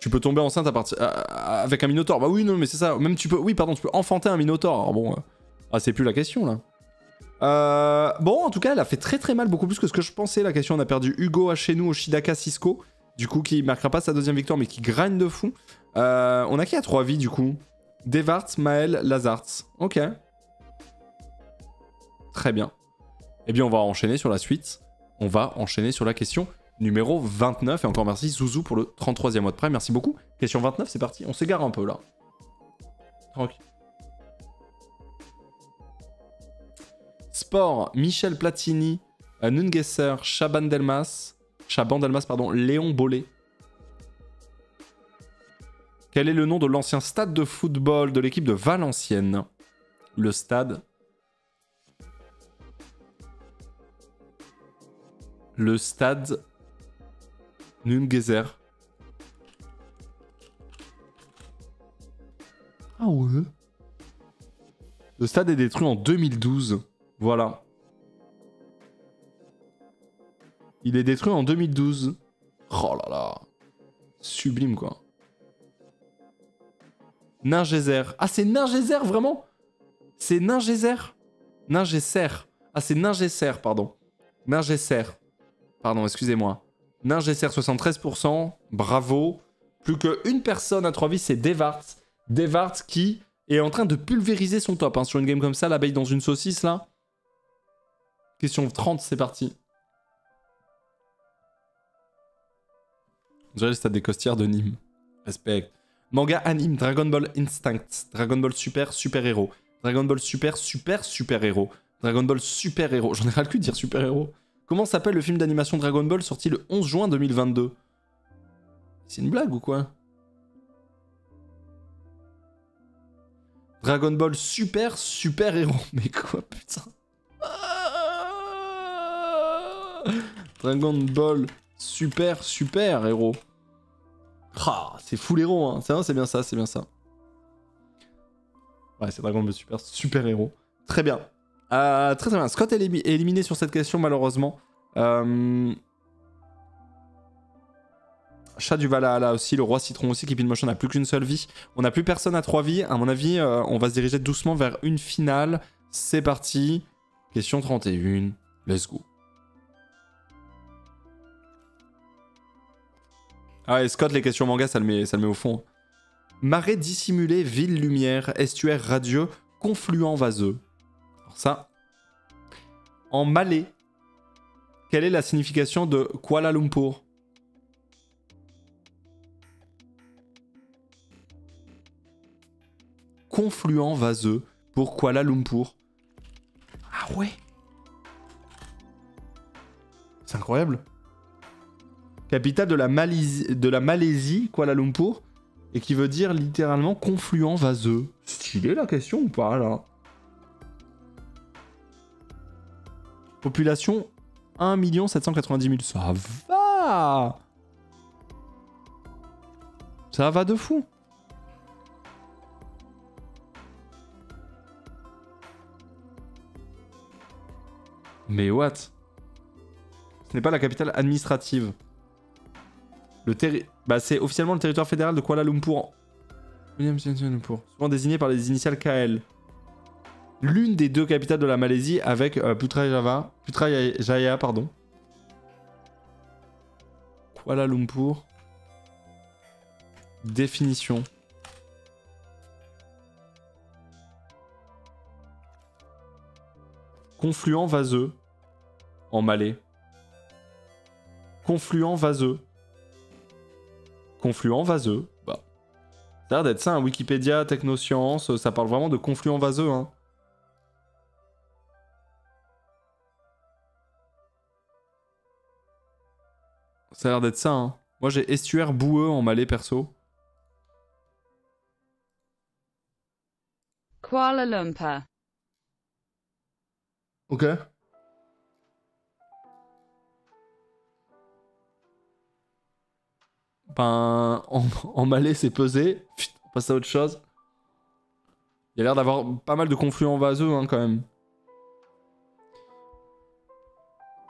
Tu peux tomber enceinte avec un minotaure. Bah oui, non, mais c'est ça. Même tu peux... Oui, pardon, tu peux enfanter un minotaure. Alors bon... c'est plus la question, là. Bon, en tout cas, elle a fait très très mal, beaucoup plus que ce que je pensais. La question, on a perdu Hugo Hachenu, Oshidaka, Cisco. Du coup, qui marquera pas sa 2e victoire, mais qui grind de fou. On a qui a 3 vies, du coup? Devart, Maël, Lazarts. Ok. Très bien. Eh bien, on va enchaîner sur la suite. On va enchaîner sur la question numéro 29. Et encore merci, Zouzou, pour le 33e mois de prêt. Merci beaucoup. Question 29, c'est parti. On s'égare un peu, là. Tranquille. Sport, Michel Platini, Nungesser, Chaban Delmas, Léon Bollet. Quel est le nom de l'ancien stade de football de l'équipe de Valenciennes? Le stade... Nungeser. Ah ouais. Le stade est détruit en 2012. Voilà. Il est détruit en 2012. Oh là là. Sublime, quoi. Ningeser. Ah, c'est Ningeser, vraiment? C'est Ningeser? Ningeser. Ah, c'est Ningeser, pardon. Ningeser. Pardon, excusez-moi. Ningeser, 73%. Bravo. Plus qu'une personne à 3 vies, c'est Devart. Devart qui est en train de pulvériser son top. Hein, sur une game comme ça, l'abeille dans une saucisse, là. Question 30, c'est parti. On dirait le stade des costières de Nîmes. Respect. Manga anime, Dragon Ball Instinct, Dragon Ball Super, Super Héros, Dragon Ball Super, Super, Super Héros, Dragon Ball Super Héros. J'en ai ras le cul de dire Super Héros. Comment s'appelle le film d'animation Dragon Ball sorti le 11 juin 2022? C'est une blague ou quoi? Dragon Ball Super, Super Héros. Mais quoi, putain? Dragon Ball Super, Super Héros. Ah, c'est full héros, hein. C'est bien ça, c'est bien ça. Ouais, c'est Dragon Ball Super, Super Héros. Très bien. Très très bien. Scott est éliminé sur cette question, malheureusement. Chat du Valhalla aussi, le roi citron aussi, Keep in Motion n'a plus qu'une seule vie. On n'a plus personne à 3 vies. À mon avis, on va se diriger doucement vers une finale. C'est parti. Question 31. Let's go. Ah ouais, Scott, les questions manga, ça le met au fond. Marais dissimulé, ville lumière, estuaire radieux, confluent vaseux. Alors ça, en malais, quelle est la signification de Kuala Lumpur? Confluent vaseux pour Kuala Lumpur. Ah ouais. C'est incroyable. Capitale de la Malaisie, Kuala Lumpur, et qui veut dire littéralement confluent vaseux. Stylé la question ou pas, là? Population 1 790 000. Ça va! Ça va de fou. Mais what? Ce n'est pas la capitale administrative. Bah, c'est officiellement le territoire fédéral de Kuala Lumpur. Souvent désigné par les initiales KL. L'une des deux capitales de la Malaisie avec Putrajaya, pardon. Kuala Lumpur. Définition. Confluent vaseux en malais. Confluent vaseux. Confluent vaseux. Bah. Ça a l'air d'être ça, hein. Wikipédia, Technosciences, ça parle vraiment de confluent vaseux, hein. Ça a l'air d'être ça, hein. Moi j'ai estuaire boueux en malais perso. Kuala Lumpur. Ok. Ben, en malais c'est pesé. Putain, on passe à autre chose. Il y a l'air d'avoir pas mal de confluents vaseux, hein, quand même.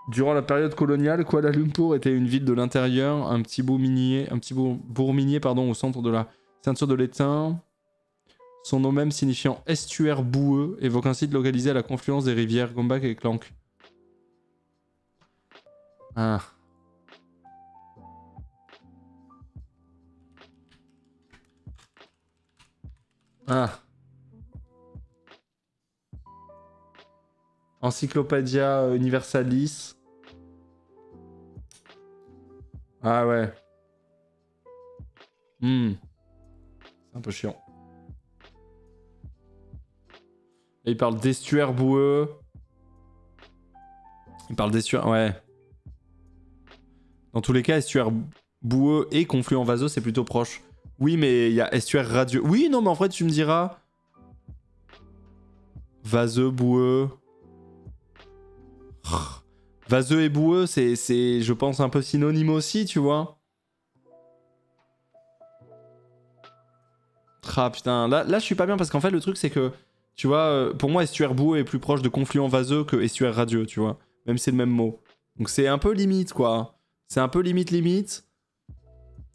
Durant la période coloniale, Kuala Lumpur était une ville de l'intérieur, un petit bourg minier, pardon, au centre de la ceinture de l'étain. Son nom même signifiant estuaire boueux évoque un site localisé à la confluence des rivières Gombak et Klang. Ah. Ah. Encyclopædia Universalis. Ah ouais. C'est un peu chiant. Et il parle d'estuaire boueux. Il parle d'estuaire... Ouais. Dans tous les cas, estuaire boueux et confluent vaseux, c'est plutôt proche. Oui, mais il y a estuaire radieux. Oui, non, mais en fait, tu me diras... Vaseux, boueux... Vaseux et boueux, c'est, je pense, un peu synonyme aussi, tu vois. Ah putain, là je suis pas bien parce qu'en fait, le truc, c'est que, tu vois, pour moi, estuaire boueux est plus proche de confluent vaseux que estuaire radieux, tu vois. Même si c'est le même mot. Donc c'est un peu limite, quoi. C'est un peu limite.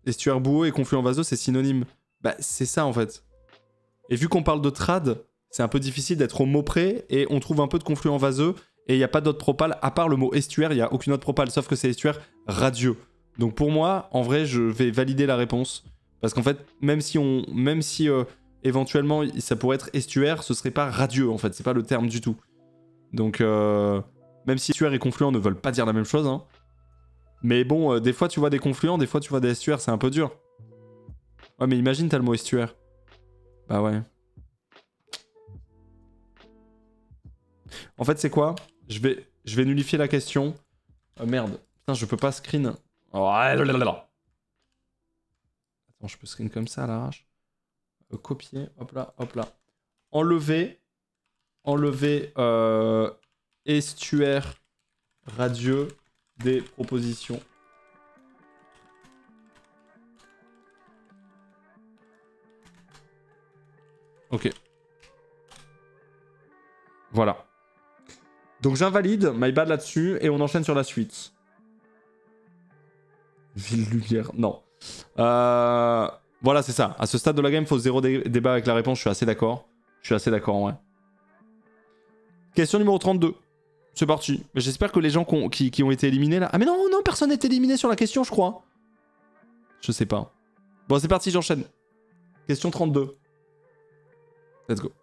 Estuaire boueux et confluent vaseux, c'est synonyme. Bah, c'est ça, en fait. Et vu qu'on parle de trad, c'est un peu difficile d'être au mot près et on trouve un peu de confluent vaseux. Et il n'y a pas d'autre propale, à part le mot estuaire, il n'y a aucune autre propale, sauf que c'est estuaire radieux. Donc pour moi, en vrai, je vais valider la réponse. Parce qu'en fait, même si éventuellement ça pourrait être estuaire, ce serait pas radieux en fait, c'est pas le terme du tout. Donc même si estuaire et confluent ne veulent pas dire la même chose, hein. Mais bon, des fois tu vois des confluents, des fois tu vois des estuaires, c'est un peu dur. Ouais, mais imagine t'as le mot estuaire. Bah ouais. En fait, c'est quoi ? Je vais nullifier la question. Merde. Putain, je peux pas screen. Oh, attends, je peux screen comme ça à l'arrache. Copier. Hop là, hop là. Enlever. Estuaire radieux des propositions. Ok. Voilà. Donc j'invalide, my bad là-dessus, et on enchaîne sur la suite. Ville lumière, non. Voilà, c'est ça. À ce stade de la game, il faut zéro débat avec la réponse, je suis assez d'accord. Ouais. Question numéro 32. C'est parti. J'espère que les gens qui ont été éliminés là... Ah mais non, personne n'est éliminé sur la question, je crois. Je sais pas. Bon, c'est parti, j'enchaîne. Question 32. Let's go.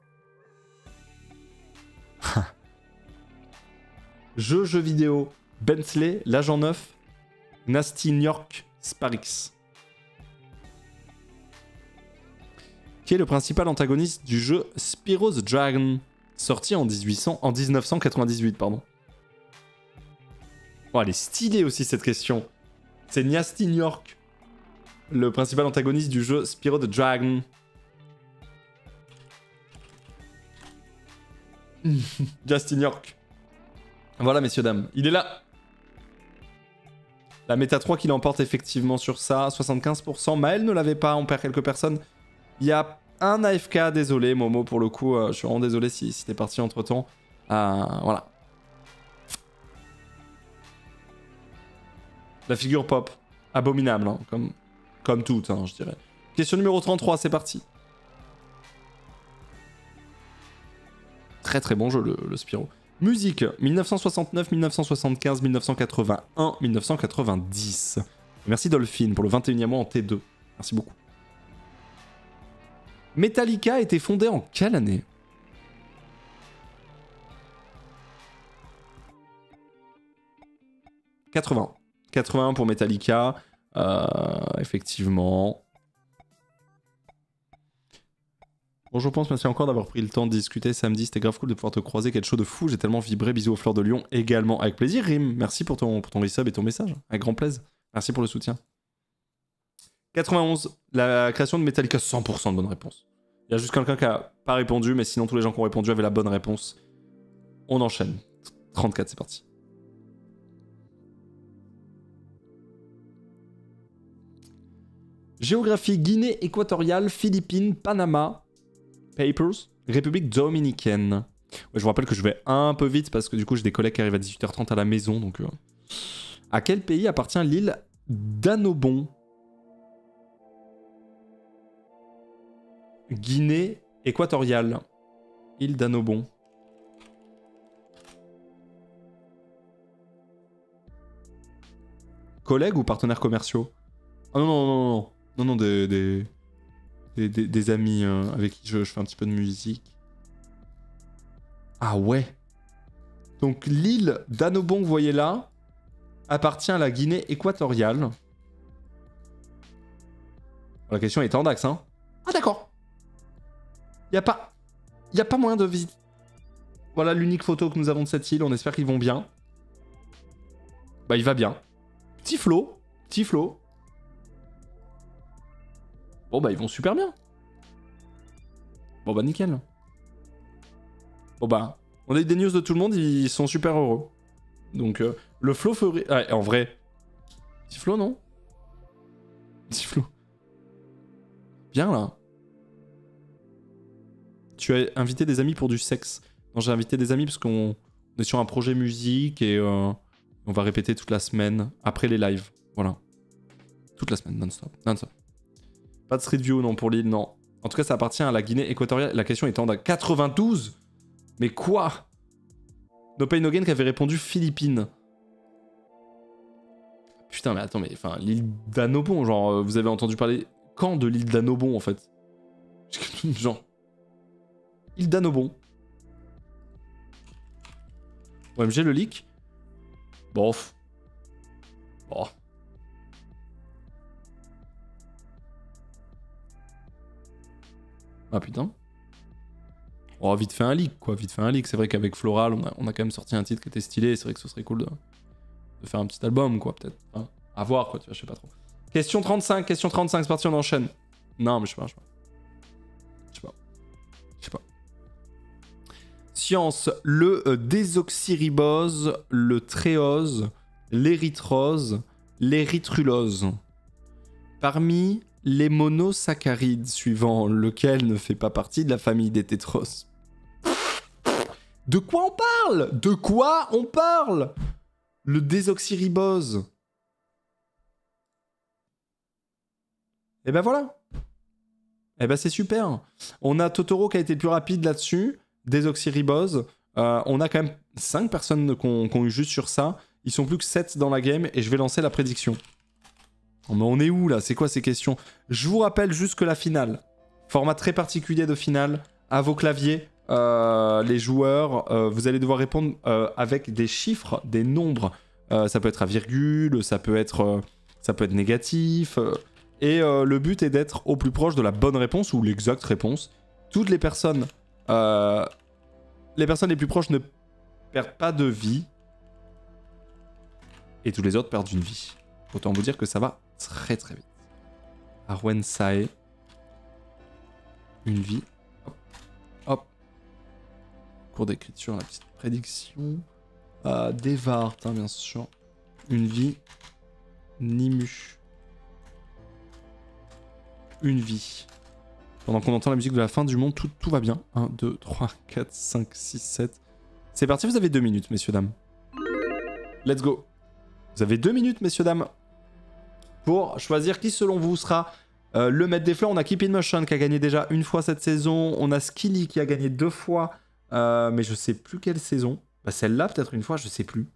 Jeux vidéo, Bentley, l'agent 9, Nasty New York, Sparix. Qui est le principal antagoniste du jeu Spyro's Dragon, sorti en 1998, pardon. Oh, elle est stylée aussi cette question. C'est Nasty New York, le principal antagoniste du jeu Spyro's Dragon. Justin York. Voilà, messieurs, dames. Il est là. La méta 3 qui l'emporte effectivement sur ça, 75%. Maël ne l'avait pas, on perd quelques personnes. Il y a un AFK, désolé Momo pour le coup, je suis vraiment désolé si t'es parti entre temps. Voilà. La figure pop, abominable, hein, comme toutes, hein, je dirais. Question numéro 33, c'est parti. Très très bon jeu le Spyro. Musique, 1969, 1975, 1981, 1990. Merci Dolphine pour le 21e mois en T2. Merci beaucoup. Metallica a été fondée en quelle année? « 80. 81 pour Metallica. Effectivement. Bon, je pense, merci encore d'avoir pris le temps de discuter samedi. C'était grave cool de pouvoir te croiser. Quel show de fou. J'ai tellement vibré. Bisous aux Fleurs de Lyon également. Avec plaisir, Rim. Merci pour ton resub et ton message. Avec grand plaisir. Merci pour le soutien. 91. La création de Metallica. 100% de bonne réponse. Il y a juste quelqu'un qui a pas répondu, mais sinon tous les gens qui ont répondu avaient la bonne réponse. On enchaîne. 34, c'est parti. Géographie, Guinée équatoriale, Philippines, Panama, Papers, République dominicaine. Ouais, je vous rappelle que je vais un peu vite parce que du coup j'ai des collègues qui arrivent à 18h30 à la maison. Donc, À quel pays appartient l'île d'Annobon? Guinée équatoriale. Île d'Annobon. Collègues ou partenaires commerciaux? Ah non, non, non, non. Non, non, des amis avec qui je fais un petit peu de musique. Ah ouais. Donc l'île d'Annobon que vous voyez là appartient à la Guinée équatoriale. La question est en dax, hein. Ah d'accord. Y a pas moyen de visiter. Voilà l'unique photo que nous avons de cette île. On espère qu'ils vont bien. Bah il va bien. Petit Flo. Petit Flo. Bon bah ils vont super bien. Bon bah nickel. Bon bah on a eu des news de tout le monde, ils sont super heureux. Donc le Flo ferait... Ah, en vrai. Petit Flo non? Petit Flo. Bien là. Tu as invité des amis pour du sexe. Non j'ai invité des amis parce qu'on est sur un projet musique et on va répéter toute la semaine après les lives. Voilà. Toute la semaine, non-stop. Non-stop. Pas de Street View, non, pour l'île, non. En tout cas, ça appartient à la Guinée équatoriale. La question étant de 92. Mais quoi? No Pain No Gain qui avait répondu Philippines. Putain, mais attends, mais enfin, l'île d'Annobon, genre, vous avez entendu parler quand de l'île d'Annobon, en fait? Genre, île d'Annobon. OMG, le leak. Bof. Bon. Ah putain. Oh, vite fait un leak, quoi. Vite fait un leak. C'est vrai qu'avec Floral, on a quand même sorti un titre qui était stylé. C'est vrai que ce serait cool de faire un petit album, quoi, peut-être. Hein, à voir, quoi, tu vois, je sais pas trop. Question 35, c'est parti, on enchaîne. Non, mais je sais pas. Science, le désoxyribose, le tréose, l'érythrose, l'érythrulose. Parmi les monosaccharides suivants, lequel ne fait pas partie de la famille des tétros. De quoi on parle? De quoi on parle? Le désoxyribose. Et ben voilà. Et ben c'est super. On a Totoro qui a été le plus rapide là-dessus. Désoxyribose. On a quand même 5 personnes qui ont eu juste sur ça. Ils sont plus que 7 dans la game et je vais lancer la prédiction. Oh, mais on est où là? C'est quoi ces questions? Je vous rappelle juste que la finale, format très particulier de finale, à vos claviers, les joueurs, vous allez devoir répondre avec des chiffres, des nombres. Ça peut être à virgule, ça peut être négatif. Et le but est d'être au plus proche de la bonne réponse ou l'exacte réponse. Toutes les personnes les plus proches ne perdent pas de vie. Et tous les autres perdent une vie. Autant vous dire que ça va très très vite. Arwen Sae. Une vie. Hop. Hop. Cours d'écriture, la petite prédiction. Devart, hein, bien sûr. Une vie. Nimu. Une vie. Pendant qu'on entend la musique de la fin du monde, tout va bien. 1, 2, 3, 4, 5, 6, 7. C'est parti, vous avez 2 minutes, messieurs, dames. Let's go. Vous avez 2 minutes, messieurs, dames, pour choisir qui, selon vous, sera le maître des fleurs. On a Keep in Motion qui a gagné déjà une fois cette saison. On a Skilly qui a gagné 2 fois. Mais je sais plus quelle saison. Bah, celle-là, peut-être une fois, je sais plus.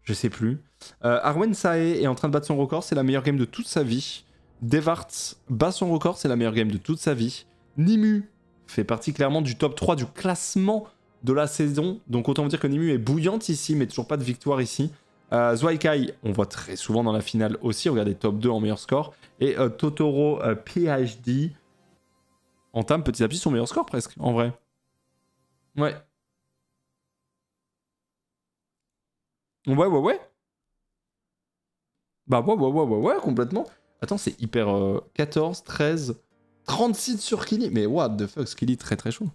Je sais plus. Arwen Sae est en train de battre son record. C'est la meilleure game de toute sa vie. Devart bat son record. C'est la meilleure game de toute sa vie. Nimu fait partie clairement du top 3 du classement de la saison. Donc autant vous dire que Nimu est bouillante ici, mais toujours pas de victoire ici. Zwaikai, on voit très souvent dans la finale aussi. Regardez, top 2 en meilleur score. Et Totoro PhD entame petit à petit son meilleur score presque, en vrai. Ouais. Ouais. Bah ouais, complètement. Attends, c'est hyper 14, 13, 36 sur Skilly. Mais what the fuck, Skilly très très chaud.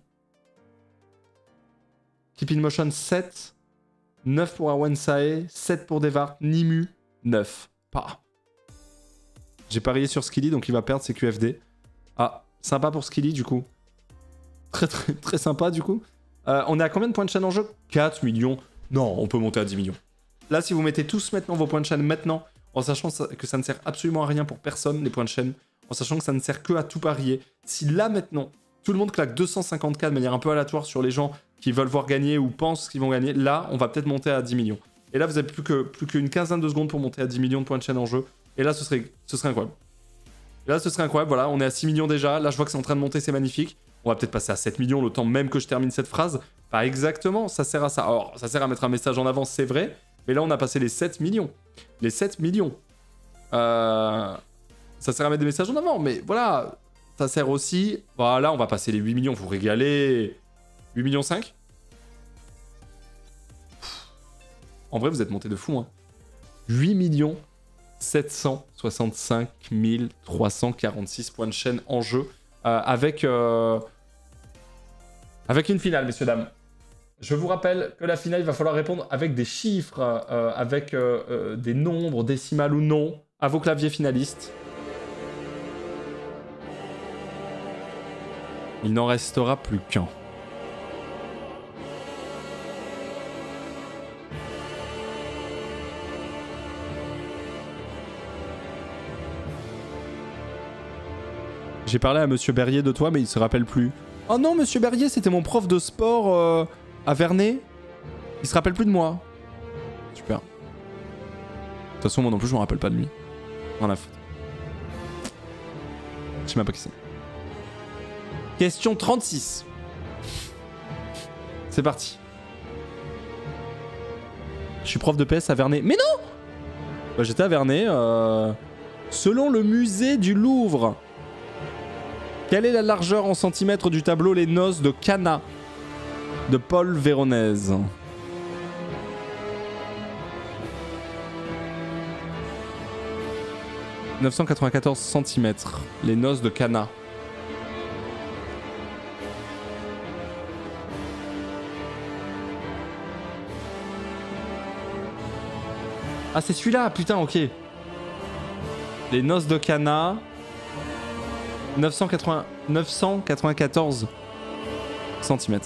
Keep in Motion 7, 9 pour Arwen Sae, 7 pour Devart, Nimu 9. Pas. J'ai parié sur Skilly, donc il va perdre ses QFD. Ah, sympa pour Skilly du coup. Très sympa du coup. On est à combien de points de chaîne en jeu? 4 millions. Non, on peut monter à 10 millions. Là, si vous mettez tous maintenant vos points de chaîne maintenant, en sachant que ça ne sert absolument à rien pour personne, les points de chaîne, en sachant que ça ne sert que à tout parier, si là maintenant, tout le monde claque 250K de manière un peu aléatoire sur les gens qui veulent voir gagner ou pensent qu'ils vont gagner, là, on va peut-être monter à 10 millions. Et là, vous avez plus qu'une quinzaine de secondes pour monter à 10 millions de points de chaîne en jeu. Et là, ce serait incroyable. Et là, ce serait incroyable. Voilà, on est à 6 millions déjà. Là, je vois que c'est en train de monter, c'est magnifique. On va peut-être passer à 7 millions le temps même que je termine cette phrase. Pas exactement, ça sert à ça. Alors, ça sert à mettre un message en avant, c'est vrai. Mais là, on a passé les 7 millions. Les 7 millions. Ça sert à mettre des messages en avant. Mais voilà, ça sert aussi... Voilà, on va passer les 8 millions. Vous régalez. 8 millions 5. En vrai, vous êtes monté de fou. Hein. 8 millions 765 346 points de chaîne en jeu. Avec une finale, messieurs, dames. Je vous rappelle que la finale, il va falloir répondre avec des chiffres, avec des nombres, décimales ou non, à vos claviers finalistes. Il n'en restera plus qu'un. J'ai parlé à Monsieur Berrier de toi, mais il se rappelle plus. Oh non, Monsieur Berrier, c'était mon prof de sport à Vernet. Il se rappelle plus de moi. Super. De toute façon, moi non plus, je me rappelle pas de lui. Rien à foutre. Je sais même pas qui c'est. Question 36. C'est parti. Je suis prof de PS à Vernet. Mais non! Bah, j'étais à Vernet. Selon le musée du Louvre, quelle est la largeur en centimètres du tableau Les Noces de Cana de Paul Véronèse? « 994 cm. Les Noces de Cana. » Ah, c'est celui-là, putain, ok. Les Noces de Cana... 994 cm.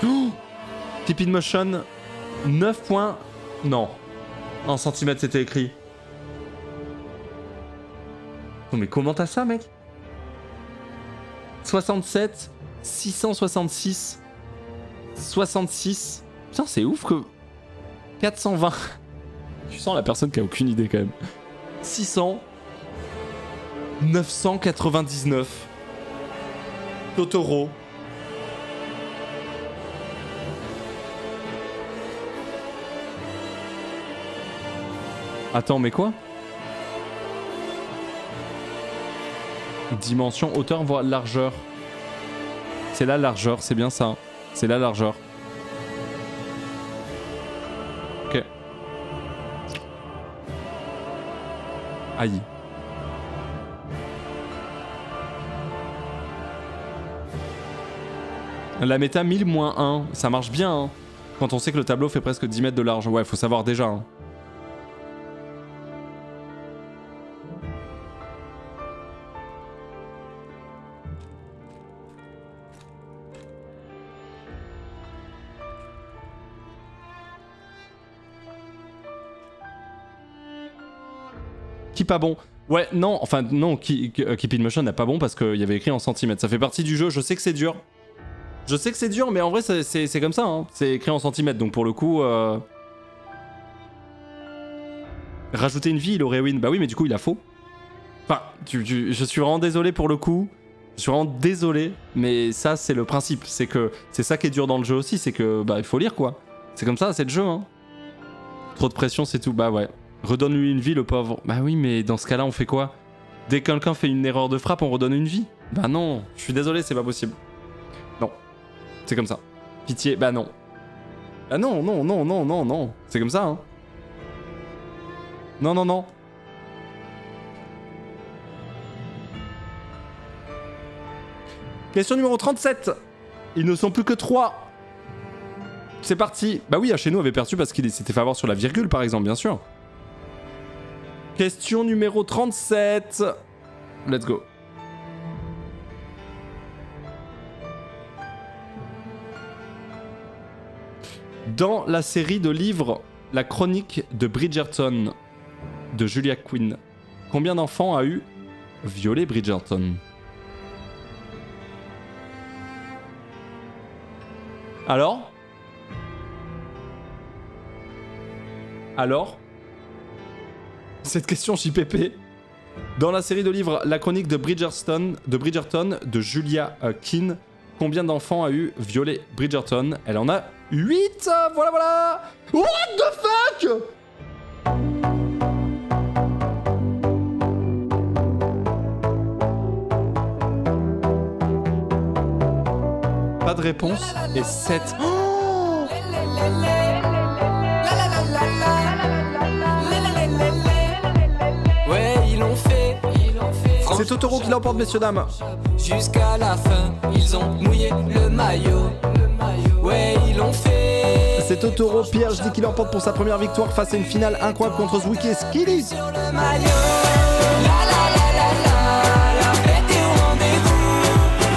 Oh, Keep in Motion 9 points. Non. En centimètres c'était écrit. Oh, mais comment t'as ça, mec? 67 666 66. Putain, c'est ouf que 420. Tu sens la personne qui a aucune idée quand même. 600 999 Totoro. Attends, mais quoi? Dimension, hauteur, voire largeur. C'est la largeur, c'est bien ça. C'est la largeur. Ok. Aïe. La méta 1000-1, ça marche bien, hein. Quand on sait que le tableau fait presque 10 mètres de large. Ouais, faut savoir déjà, hein. Qui pas bon? Ouais, non, enfin non, Keep in Motion n'a pas bon parce qu'il y avait écrit en centimètres. Ça fait partie du jeu, je sais que c'est dur. Je sais que c'est dur, mais en vrai c'est comme ça, hein. C'est écrit en centimètres, donc pour le coup... Rajouter une vie, il aurait win. Bah oui, mais du coup il a faux. Enfin, je suis vraiment désolé pour le coup. Je suis vraiment désolé, mais ça c'est le principe. C'est que c'est ça qui est dur dans le jeu aussi, c'est que bah il faut lire quoi. C'est comme ça, c'est le jeu, hein. Trop de pression, c'est tout. Bah ouais. Redonne-lui une vie, le pauvre. Bah oui, mais dans ce cas-là, on fait quoi? Dès que quelqu'un fait une erreur de frappe, on redonne une vie? Bah non, je suis désolé, c'est pas possible. Non. C'est comme ça. Pitié, bah non. Bah non, non, non, non, non, non. C'est comme ça, hein. Non, non, non. Question numéro 37. Ils ne sont plus que 3. C'est parti. Bah oui, chez nous avait perdu parce qu'il s'était fait avoir sur la virgule, par exemple, bien sûr. Question numéro 37. Let's go. Dans la série de livres La chronique de Bridgerton de Julia Quinn, combien d'enfants a eu Violet Bridgerton? Alors? Cette question JPP. Dans la série de livres La chronique de Bridgerton de Julia Quinn, combien d'enfants a eu Violet Bridgerton? Elle en a 8. Voilà, voilà. What the fuck? Pas de réponse et 7. Oh, Ouais, ils l'ont fait. c'est Totoro qui l'emporte, messieurs dames. Jusqu'à la fin, ils ont mouillé le maillot. Ouais, ils l'ont fait. C'est Totoro, Pierre, je dis qu'il l'emporte pour sa première victoire face à une finale incroyable contre Zwicky et Skilly. Sur le maillot. La la la la la, la fête est au rendez-vous.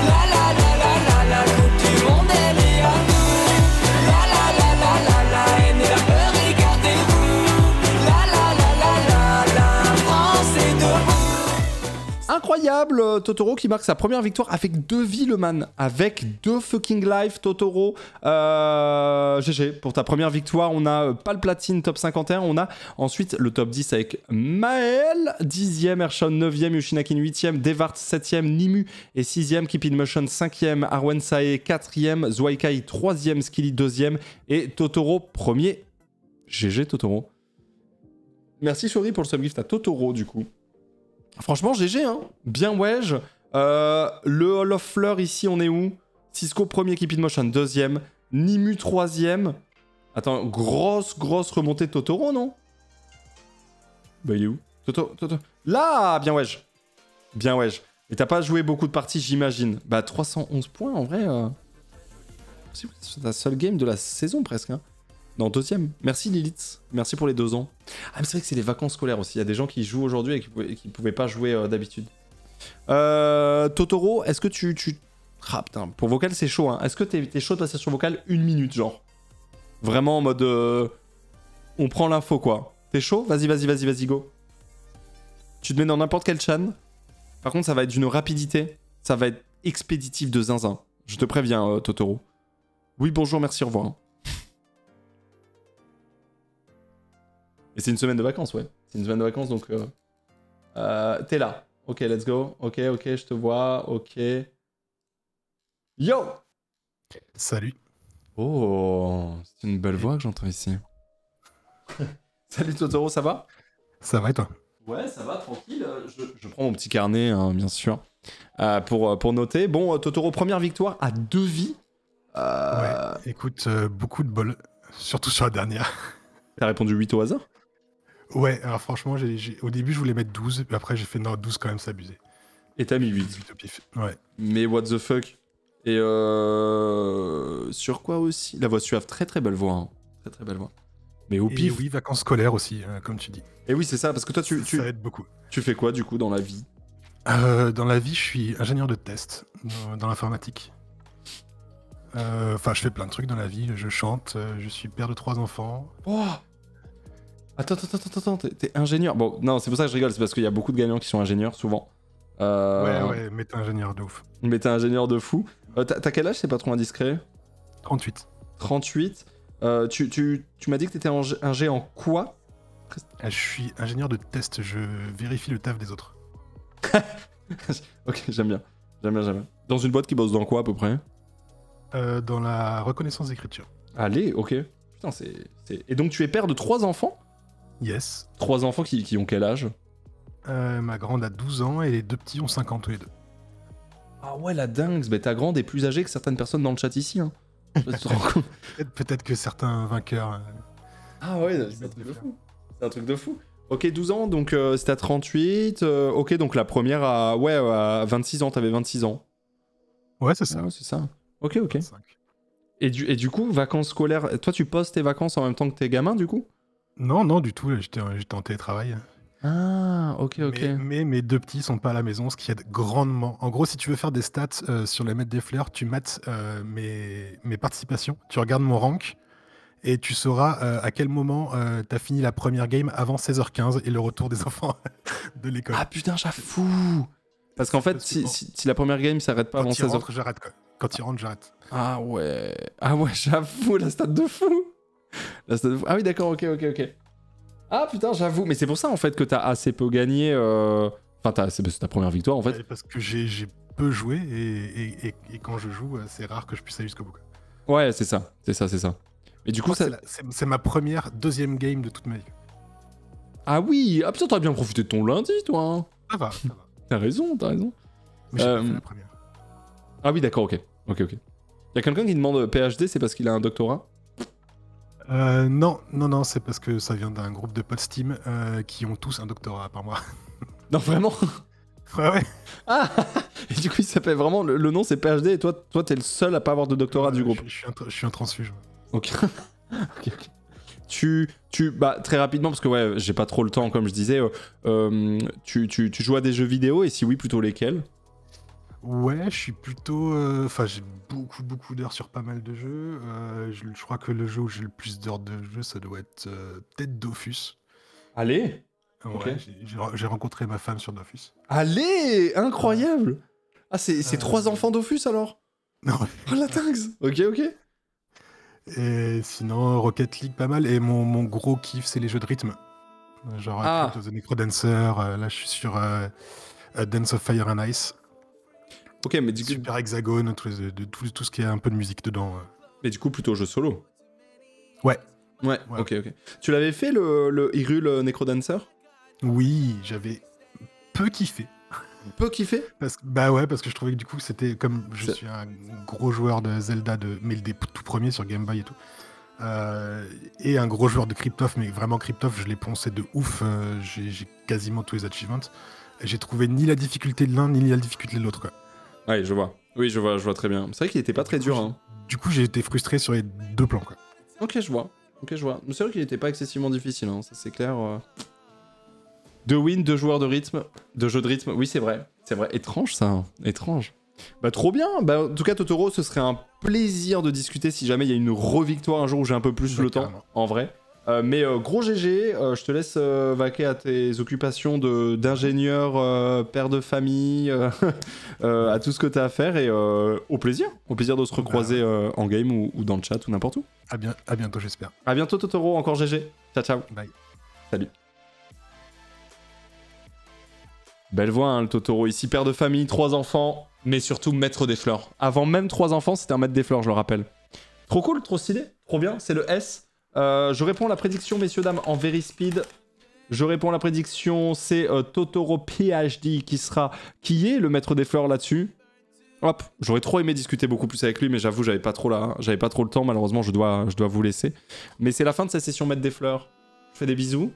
La la la la la, la coupe du monde elle est à nous. La la la la la la, aimez la peur, écartez-vous. La la la la la, la France est debout. Incroyable, Totoro qui marque sa première victoire avec 2 vies, le man. Avec 2 fucking lives, Totoro. GG, pour ta première victoire, on a pas le platine top 51, on a ensuite le top 10 avec Maël, 10ème, Ershon 9ème, Yoshinakin 8ème, Devart 7ème, Nimu et 6ème, Keep in Motion 5ème, Arwen Sae 4ème, Zwaikai 3ème, Skilly 2ème et Totoro 1er. GG, Totoro. Merci, Sori, pour le subgift à Totoro, du coup. Franchement, GG, hein. Bien wedge. Le Hall of Fleur, ici, on est où? Cisco, premier, Keep in Motion, 2ème. Nimu, 3ème. Attends, grosse remontée de Totoro, non? Bah, il est où? Toto. Là, bien wedge. Bien wedge. Et t'as pas joué beaucoup de parties, j'imagine. Bah, 311 points, en vrai. C'est ta seule game de la saison, presque, hein. Non, 2ème. Merci Lilith. Merci pour les 2 ans. Ah, mais c'est vrai que c'est les vacances scolaires aussi. Il y a des gens qui jouent aujourd'hui et qui pouvaient pas jouer d'habitude. Totoro, est-ce que tu... Ah putain, pour vocal c'est chaud, hein. Est-ce que t'es chaud de passer sur vocal 1 minute, genre? Vraiment en mode... On prend l'info, quoi. T'es chaud? Vas-y, go. Tu te mets dans n'importe quel chan. Par contre, ça va être d'une rapidité. Ça va être expéditif de zinzin. Je te préviens, Totoro. Oui, bonjour, merci, au revoir. Et c'est une semaine de vacances, ouais. C'est une semaine de vacances, donc... t'es là. Ok, let's go. Ok, je te vois. Ok. Yo! Salut. Oh, c'est une belle voix que j'entends ici. Salut Totoro, ça va? Ça va et toi? Ouais, ça va, tranquille. Je prends mon petit carnet, hein, bien sûr, pour noter. Bon, Totoro, première victoire à 2 vies. Ouais, écoute, beaucoup de bol, surtout sur la dernière. T'as répondu 8 au hasard? Ouais, alors franchement, au début, je voulais mettre 12, mais après, j'ai fait non, 12 quand même, c'est abusé. Et t'as mis 8. Au pif. Ouais. Mais what the fuck? Et sur quoi aussi? La voix suave, très très belle voix. Hein. Très très belle voix. Mais au Et pif. oui, vacances scolaires aussi, comme tu dis. Et oui, c'est ça, parce que toi, Ça aide beaucoup. tu fais quoi du coup dans la vie? Dans la vie, je suis ingénieur de test dans l'informatique. Enfin, je fais plein de trucs dans la vie. Je chante, je suis père de 3 enfants. Oh Attends, t'es ingénieur. Bon, non, c'est pour ça que je rigole, c'est parce qu'il y a beaucoup de gagnants qui sont ingénieurs, souvent. Ouais, mais t'es ingénieur de ouf. Mais t'es ingénieur de fou. T'as quel âge, c'est pas trop indiscret? 38. 38. Tu m'as dit que t'étais ingé en quoi? Je suis ingénieur de test, je vérifie le taf des autres. Ok, j'aime bien. Dans une boîte qui bosse dans quoi à peu près? Dans la reconnaissance d'écriture. Allez, ok. Putain, Et donc tu es père de 3 enfants? Yes. 3 enfants qui ont quel âge? Ma grande a 12 ans et les 2 petits ont 5 ans tous les deux. Ah ouais, la dingue. Bah, ta grande est plus âgée que certaines personnes dans le chat ici. Hein. Tu te rends compte? Peut-être que certains vainqueurs... Ah ouais, c'est un truc de fou. C'est un truc de fou. Ok, 12 ans, donc c'était à 38. Ok, donc la première à 26 ans, t'avais 26 ans. Ouais, c'est ça. Ah, c'est ça. Ok. 25. Et du coup, vacances scolaires, toi tu poses tes vacances en même temps que tes gamins du coup? Non, du tout, j'étais en télétravail. Ah, ok. Mais mes 2 petits sont pas à la maison, ce qui aide grandement. En gros, si tu veux faire des stats sur les maîtres des fleurs, tu mates mes participations, tu regardes mon rank, et tu sauras à quel moment t'as fini la première game avant 16h15 et le retour des enfants de l'école. Ah putain, j'avoue. Parce qu'en fait, si la première game s'arrête pas avant 16h... Rentre, j'arrête quoi. Quand il rentre, j'arrête. Ah ouais, j'avoue, la stat de fou. Ah oui, d'accord, ok. Ah putain, j'avoue. Mais c'est pour ça en fait que t'as assez peu gagné. Enfin, c'est ta première victoire en fait. Ouais, parce que j'ai peu joué et quand je joue, c'est rare que je puisse aller jusqu'au bout. Quoi. Ouais, c'est ça. Mais du coup, ça... c'est ma deuxième game de toute ma vie. Ah oui, ah putain, t'as bien profité de ton lundi, toi. Hein. Ça va. T'as raison. Mais j'ai pas fait la première. Ah oui, d'accord, ok. Y'a quelqu'un qui demande PhD, c'est parce qu'il a un doctorat? Non, c'est parce que ça vient d'un groupe de potes Steam qui ont tous un doctorat, à part moi. Non, vraiment? Ouais. Ah. Et du coup, il s'appelle vraiment... Le nom, c'est PhD, et toi, t'es le seul à pas avoir de doctorat du groupe. Je suis un transfuge. Ok. Bah, très rapidement, parce que ouais, j'ai pas trop le temps, comme je disais, tu joues à des jeux vidéo, et si oui, plutôt lesquels? Ouais, je suis plutôt... Enfin, j'ai beaucoup d'heures sur pas mal de jeux. Je crois que le jeu où j'ai le plus d'heures de jeu, ça doit être peut-être Dofus. Allez. Ouais, Ok. j'ai rencontré ma femme sur Dofus. Allez, incroyable. Ah, c'est 3 enfants Dofus, alors? Non. Oh, la dingue. Ok. Et sinon, Rocket League, pas mal. Et mon gros kiff, c'est les jeux de rythme. Genre Crypt of the Necrodancer. Là, je suis sur Dance of Fire and Ice. Ok, mais du coup... Super Hexagone, tout ce qui est un peu de musique dedans. Mais du coup, plutôt jeu solo. Ouais. Ok. Tu l'avais fait, le Hyrule Necrodancer? Oui, j'avais peu kiffé. Peu kiffé? Parce que je trouvais que du coup, c'était comme je suis un gros joueur de Zelda, mais des tout premiers sur Game Boy et tout. Et un gros joueur de Cryptof, mais vraiment Cryptof, je l'ai poncé de ouf. J'ai quasiment tous les achievements. Et j'ai trouvé ni la difficulté de l'un, ni la difficulté de l'autre, quoi. Ouais, je vois. Oui, je vois très bien. C'est vrai qu'il était pas très dur, hein. Du coup, j'ai été frustré sur les 2 plans, quoi. Ok, je vois. Mais c'est vrai qu'il était pas excessivement difficile, hein. Ça c'est clair. 2 wins, 2 joueurs de jeu de rythme. Oui, c'est vrai. Étrange, ça. Hein. Étrange. Bah, trop bien. Bah, en tout cas, Totoro, ce serait un plaisir de discuter si jamais il y a une re-victoire un jour où j'ai un peu plus le temps, en vrai. Mais gros GG, je te laisse vaquer à tes occupations d'ingénieur, père de famille, à tout ce que tu as à faire, et au plaisir de se recroiser en game ou dans le chat ou n'importe où. À bientôt, j'espère. À bientôt, Totoro, encore GG. Ciao. Bye. Salut. Belle voix, hein, le Totoro. Ici, père de famille, 3 enfants, mais surtout maître des fleurs. Avant même 3 enfants, c'était un maître des fleurs, je le rappelle. Trop cool, trop stylé, trop bien, c'est le S. Je réponds à la prédiction, messieurs, dames, en very speed. Je réponds à la prédiction, c'est Totoro PhD qui est le maître des fleurs là-dessus. Hop, j'aurais trop aimé discuter beaucoup plus avec lui, mais j'avoue, j'avais pas trop le temps, malheureusement, je dois vous laisser. Mais c'est la fin de cette session maître des fleurs. Je fais des bisous.